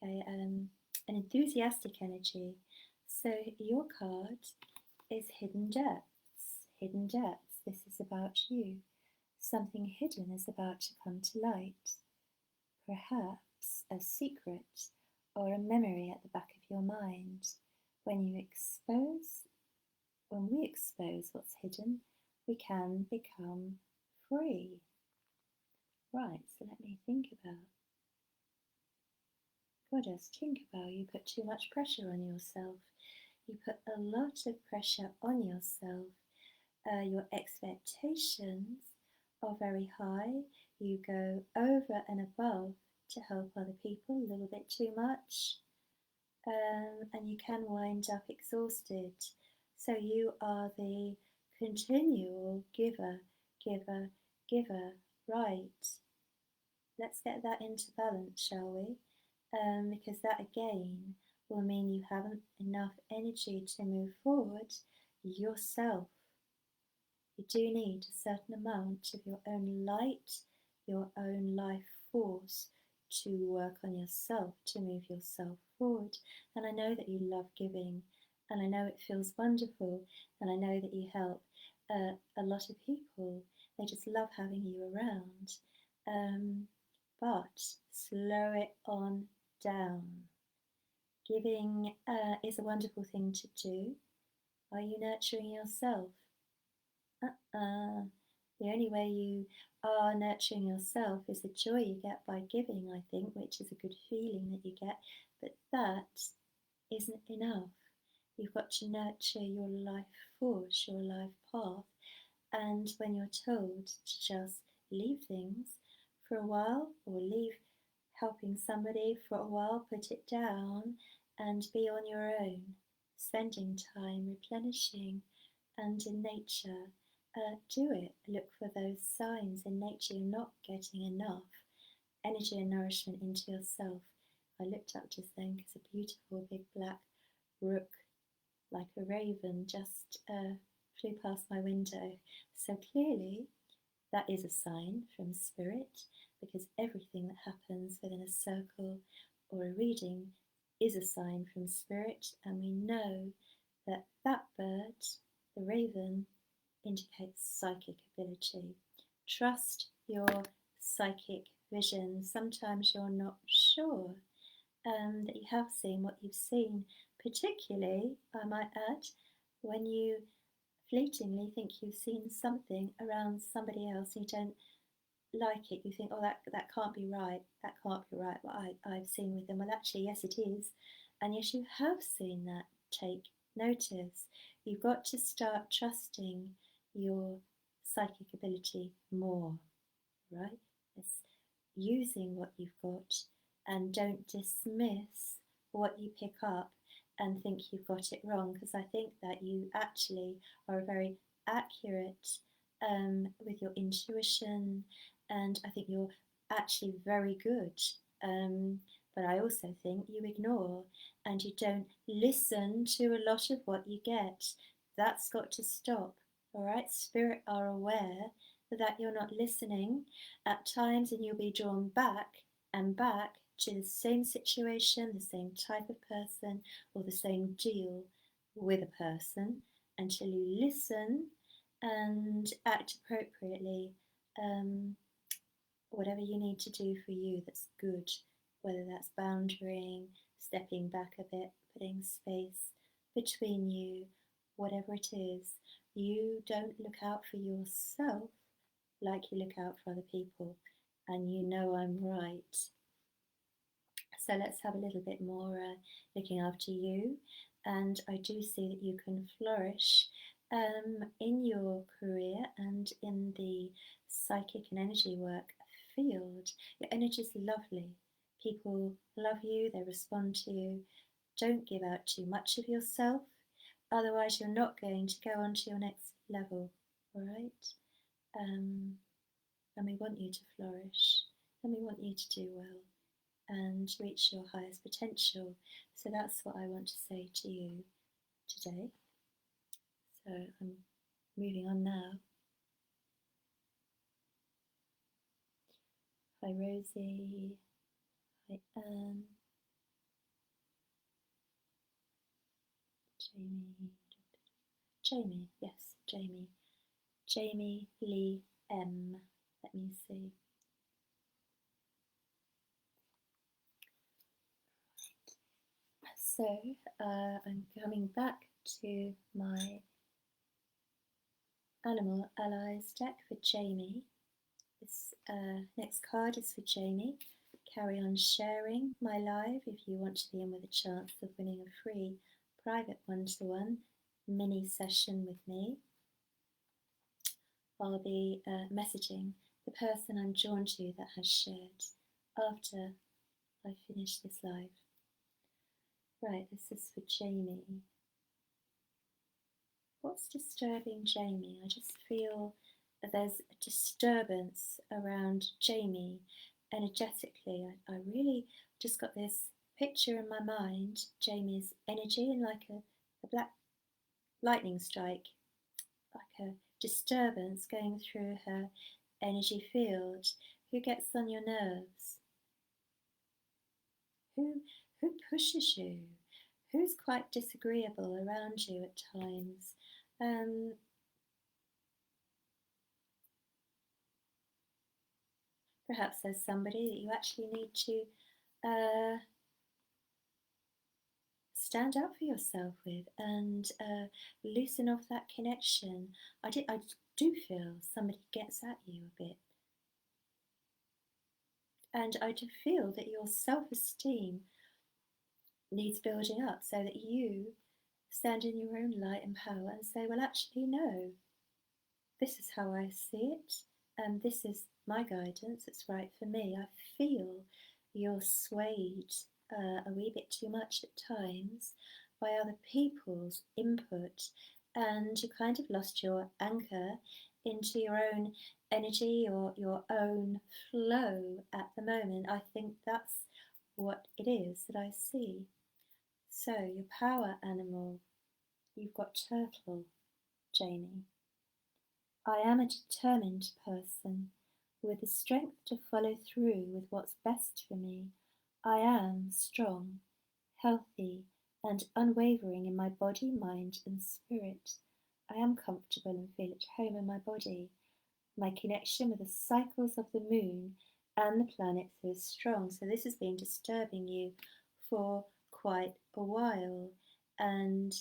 okay, an enthusiastic energy. So your card is Hidden Depths. Hidden Depths. This is about you. Something hidden is about to come to light. Perhaps a secret or a memory at the back of your mind. When we expose what's hidden, we can become free. Right, so let me think about. Goddess Tinkerbell, you put too much pressure on yourself. You put a lot of pressure on yourself. Your expectations are very high. You go over and above to help other people a little bit too much. And you can wind up exhausted. So you are the continual giver, giver, giver. Right. Let's get that into balance, shall we? Because that again will mean you haven't enough energy to move forward yourself. You do need a certain amount of your own light, your own life force to work on yourself, to move yourself forward. And I know that you love giving, and I know it feels wonderful, and I know that you help a lot of people. They just love having you around. But slow it on down. Giving is a wonderful thing to do. Are you nurturing yourself? The only way you are nurturing yourself is the joy you get by giving, I think, which is a good feeling that you get. But that isn't enough. You've got to nurture your life force, your life path. And when you're told to just leave things for a while, or leave helping somebody for a while, put it down and be on your own, spending time replenishing and in nature, do it. Look for those signs in nature you're not getting enough energy and nourishment into yourself. I looked up just then because a beautiful big black rook, like a raven, just flew past my window. So clearly that is a sign from spirit, because everything that happens within a circle or a reading is a sign from spirit, and we know that that bird, the raven, indicates psychic ability. Trust your psychic vision. Sometimes you're not sure that you have seen what you've seen, particularly, I might add, when you fleetingly think you've seen something around somebody else and you don't like it. You think, oh, that can't be right. That can't be right, what I've seen with them. Well, actually, yes, it is. And yes, you have seen that. Take notice. You've got to start trusting your psychic ability more, right? It's using what you've got, and don't dismiss what you pick up and think you've got it wrong, because I think that you actually are very accurate with your intuition, and I think you're actually very good. But I also think you ignore and you don't listen to a lot of what you get. That's got to stop. All right, spirit are aware that you're not listening at times, and you'll be drawn back and back to the same situation, the same type of person, or the same deal with a person until you listen and act appropriately. Whatever you need to do for you that's good, whether that's boundarying, stepping back a bit, putting space between you, whatever it is. You don't look out for yourself like you look out for other people, and you know I'm right. So let's have a little bit more looking after you. And I do see that you can flourish in your career and in the psychic and energy work field. Your energy is lovely. People love you, they respond to you. Don't give out too much of yourself, otherwise you're not going to go on to your next level, all right? And we want you to flourish, and we want you to do well and reach your highest potential. So that's what I want to say to you today. So I'm moving on now. Hi Rosie, hi Anne, Jamie, yes, Jamie Lee M. Let me see. So I'm coming back to my Animal Allies deck for Jamie. This next card is for Jamie. Carry on sharing my live if you want to be in with a chance of winning a free private one-to-one mini session with me. I'll be messaging the person I'm drawn to that has shared after I finish this live. Right, this is for Jamie. What's disturbing Jamie? I just feel that there's a disturbance around Jamie energetically. I really just got this picture in my mind, Jamie's energy, and like a black lightning strike, like a disturbance going through her energy field. Who gets on your nerves? Who pushes you? Who's quite disagreeable around you at times? Perhaps there's somebody that you actually need to stand up for yourself with and loosen off that connection. I do feel somebody gets at you a bit. And I do feel that your self-esteem needs building up so that you stand in your own light and power and say, well, actually, no, this is how I see it, and this is my guidance, it's right for me. I feel you're swayed a wee bit too much at times by other people's input, and you kind of lost your anchor into your own energy or your own flow at the moment. I think that's what it is that I see. So, your power animal, you've got turtle, Jamie. I am a determined person with the strength to follow through with what's best for me. I am strong, healthy, and unwavering in my body, mind, and spirit. I am comfortable and feel at home in my body. My connection with the cycles of the moon and the planets is strong. So this has been disturbing you for quite a while, and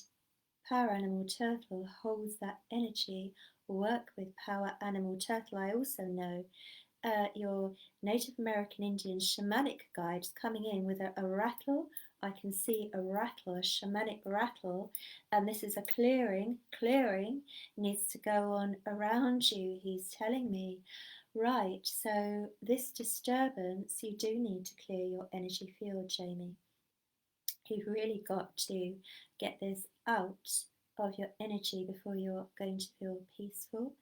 Power Animal Turtle holds that energy. Work with Power Animal Turtle. I also know your Native American Indian shamanic guides coming in with a rattle. I can see a rattle, a shamanic rattle, and this is a clearing needs to go on around you, he's telling me. Right, so this disturbance, you do need to clear your energy field, Jamie. You've really got to get this out of your energy before you're going to feel peaceful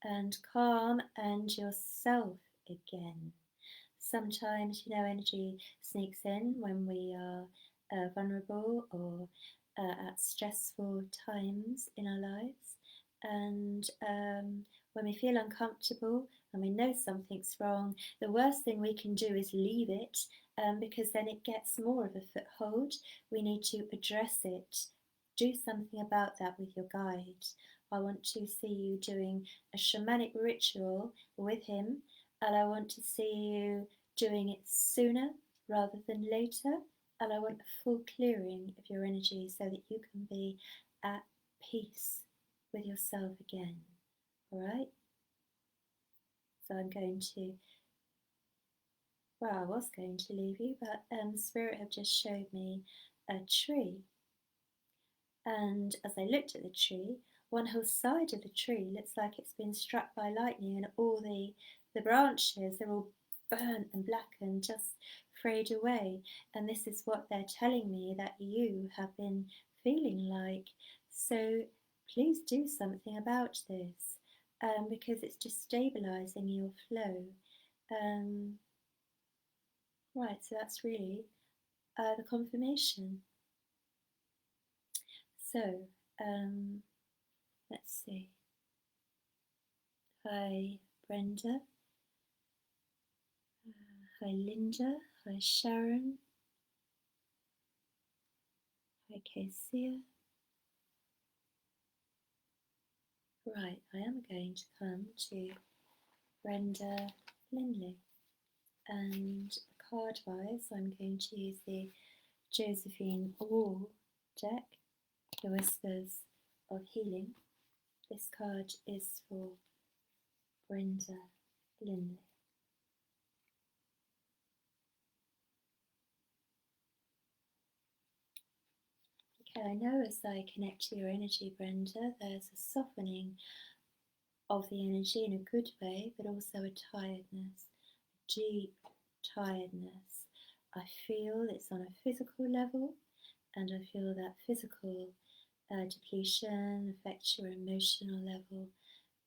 and calm and yourself again. Sometimes, energy sneaks in when we are vulnerable or at stressful times in our lives, and when we feel uncomfortable and we know something's wrong, the worst thing we can do is leave it, because then it gets more of a foothold. We need to address it, do something about that with your guide. I want to see you doing a shamanic ritual with him, and I want to see you doing it sooner rather than later. And I want a full clearing of your energy so that you can be at peace with yourself again. All right? So I'm going to, well, I was going to leave you, but Spirit have just showed me a tree. And as I looked at the tree, one whole side of the tree looks like it's been struck by lightning, and all the branches, they're all burnt and blackened, just frayed away. And this is what they're telling me that you have been feeling like. So please do something about this, because it's destabilizing your flow. Right, so that's really the confirmation. So let's see. Hi, Brenda. Hi, Linda. Hi, Sharon. Hi, Casey. Right, I am going to come to Brenda Lindley. And card-wise, I'm going to use the Josephine Wall deck, The Whispers of Healing. This card is for Brenda Lindley. Okay, I know as I connect to your energy, Brenda, there's a softening of the energy in a good way, but also a tiredness, a deep tiredness. I feel it's on a physical level, and I feel that physical depletion affects your emotional level,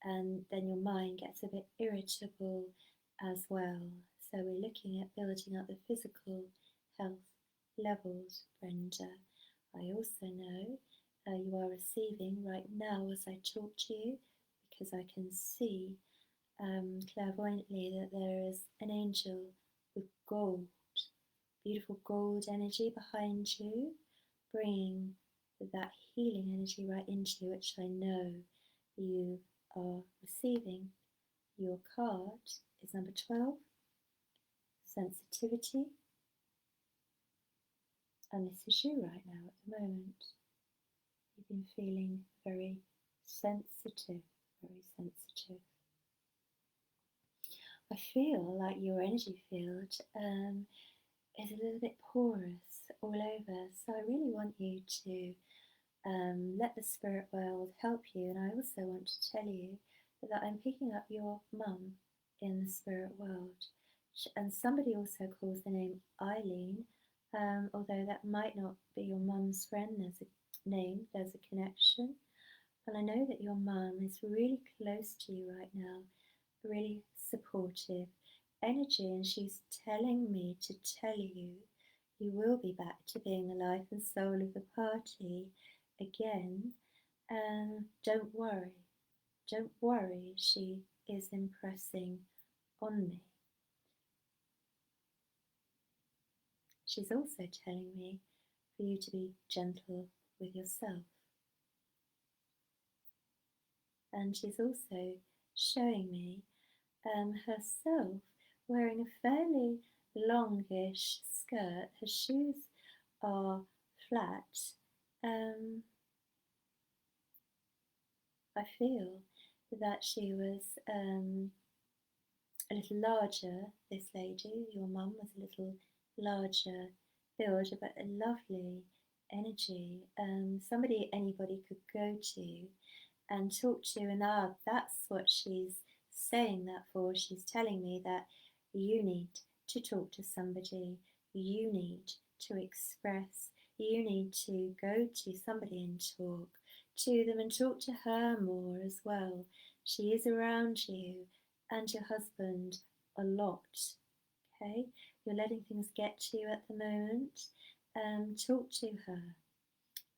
and then your mind gets a bit irritable as well. So we're looking at building up the physical health levels, Brenda. I also know you are receiving right now as I talk to you, because I can see clairvoyantly that there is an angel with gold, beautiful gold energy behind you, bringing that healing energy right into you, which I know you are receiving. Your card is number 12, sensitivity, and this is you right now at the moment. You've been feeling very sensitive, very sensitive. I feel like your energy field is a little bit porous all over, so I really want you to let the spirit world help you. And I also want to tell you that I'm picking up your mum in the spirit world, and somebody also calls the name Eileen, although that might not be your mum's friend. There's a name, there's a connection, and I know that your mum is really close to you right now, really supportive energy, and she's telling me to tell you you will be back to being the life and soul of the party again. Don't worry, she is impressing on me. She's also telling me for you to be gentle with yourself. And she's also showing me herself wearing a fairly longish skirt. Her shoes are flat. I feel that she was a little larger, this lady. Your mum was a little larger build, but a lovely energy. Somebody anybody could go to and talk to, and that's what she's saying that for. She's telling me that you need to talk to somebody, you need to express, you need to go to somebody and talk to them, and talk to her more as well. She is around you and your husband a lot. Okay, you're letting things get to you at the moment. Talk to her,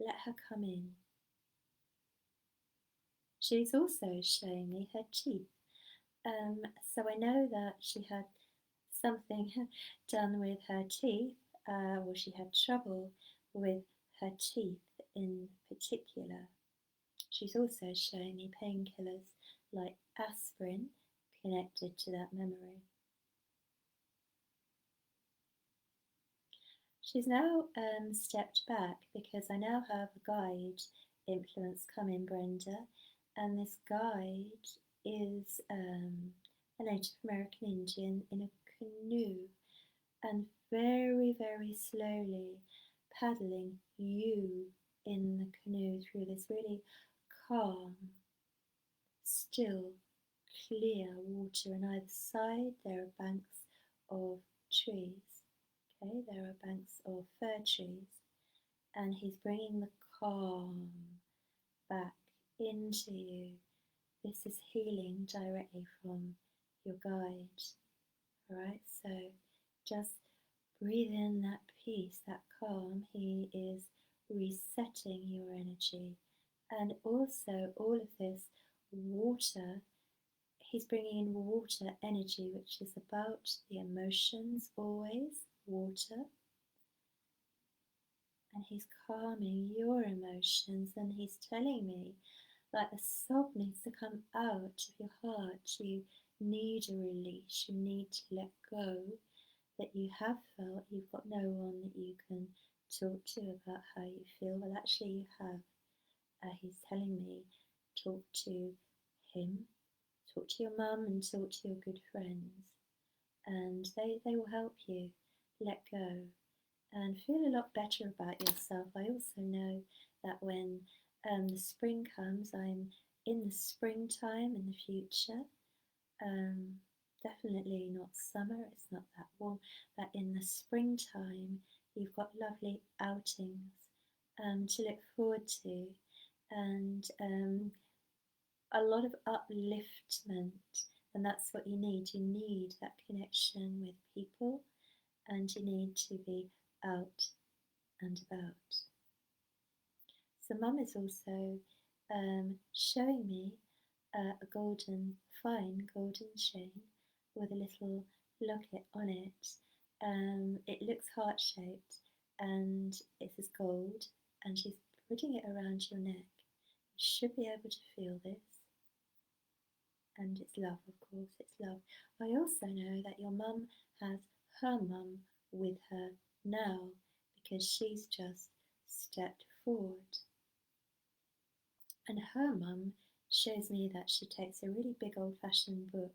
let her come in. She's also showing me her teeth. So I know that she had something done with her teeth, or she had trouble with her teeth in particular. She's also showing me painkillers like aspirin connected to that memory. She's now stepped back because I now have a guide influence coming, Brenda, and this guide is a Native American Indian in a canoe and very, very slowly paddling you in the canoe through this really calm, still, clear water. On either side there are banks of trees. Okay, there are banks of fir trees, and he's bringing the calm back into you. This is healing directly from your guide. Alright, so just breathe in that peace, that calm. He is resetting your energy. And also, all of this water, he's bringing in water energy, which is about the emotions, always water. And he's calming your emotions, and he's telling me that a sob needs to come out of your heart. You need a release, you need to let go, that you have felt you've got no one that you can talk to about how you feel. Well, actually you have. He's telling me, talk to him, talk to your mum, and talk to your good friends, and they will help you let go and feel a lot better about yourself. I also know that when the spring comes, I'm in the springtime in the future. Definitely not summer, it's not that warm, but in the springtime you've got lovely outings to look forward to, and a lot of upliftment, and that's what you need. You need that connection with people, and you need to be out and about. So Mum is also showing me a fine golden chain with a little locket on it. It looks heart-shaped and it is gold, and she's putting it around your neck. You should be able to feel this. And it's love, of course, it's love. I also know that your mum has her mum with her now, because she's just stepped forward. And her mum shows me that she takes a really big old-fashioned book,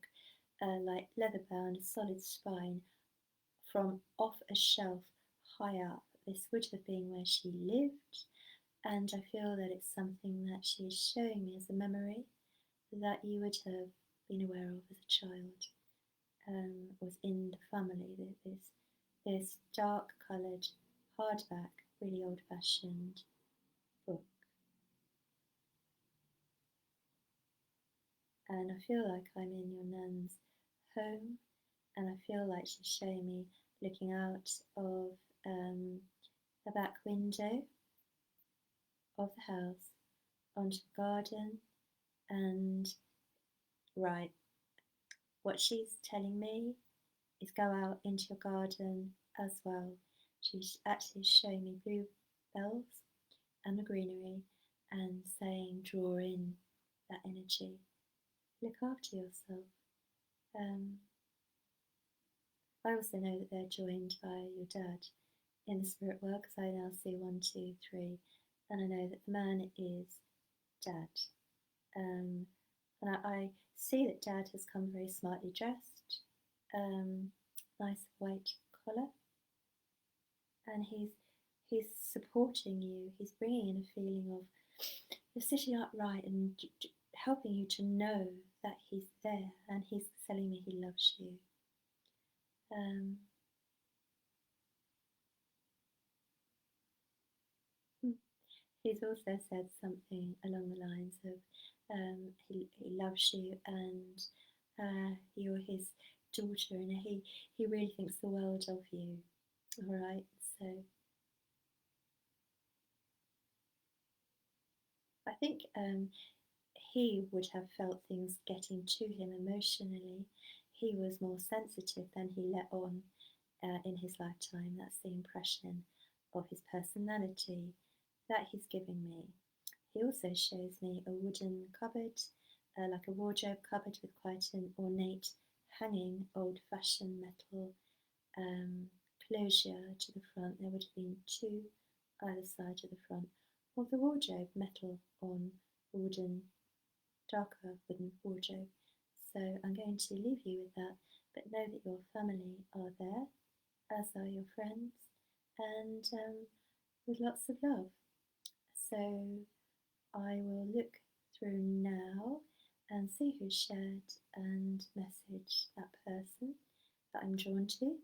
like leather-bound, solid spine, from off a shelf high up. This would have been where she lived, and I feel that it's something that she is showing me as a memory that you would have been aware of as a child, was in the family. This dark-coloured hardback, really old-fashioned book. And I feel like I'm in your nan's home, and I feel like she's showing me looking out of the back window of the house onto the garden. And right, what she's telling me is go out into your garden as well. She's actually showing me bluebells and the greenery and saying draw in that energy. Look after yourself. I also know that they're joined by your dad in the spirit world, because I now see 1, 2, 3, and I know that the man is Dad. And I see that Dad has come very smartly dressed, nice white collar, and he's supporting you. He's bringing in a feeling of you're sitting upright and helping you to know that he's there, and he's telling me he loves you. He's also said something along the lines of he loves you, and you're his daughter, and he really thinks the world of you. Alright, so I think he would have felt things getting to him emotionally. He was more sensitive than he let on in his lifetime. That's the impression of his personality that he's giving me. He also shows me a wooden cupboard, like a wardrobe cupboard with quite an ornate hanging old-fashioned metal enclosure to the front. There would have been two either side of the front of the wardrobe, metal on wooden, darker wooden wardrobe. So I'm going to leave you with that, but know that your family are there, as are your friends, and with lots of love. So I will look through now and see who shared and message that person that I'm drawn to.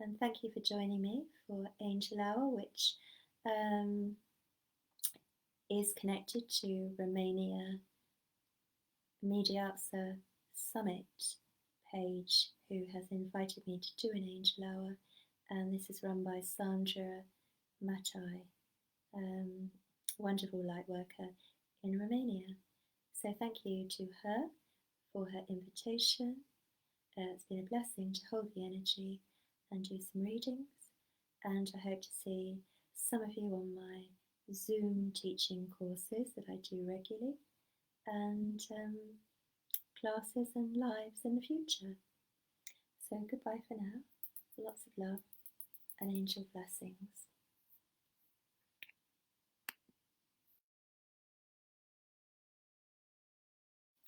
And thank you for joining me for Angel Hour, which is connected to Romania Mediața Summit page, who has invited me to do an Angel Hour, and this is run by Sandra Matai, wonderful light worker in Romania. So thank you to her for her invitation. It's been a blessing to hold the energy and do some readings, and I hope to see some of you on my Zoom teaching courses that I do regularly, and classes and lives in the future. So goodbye for now, lots of love and angel blessings.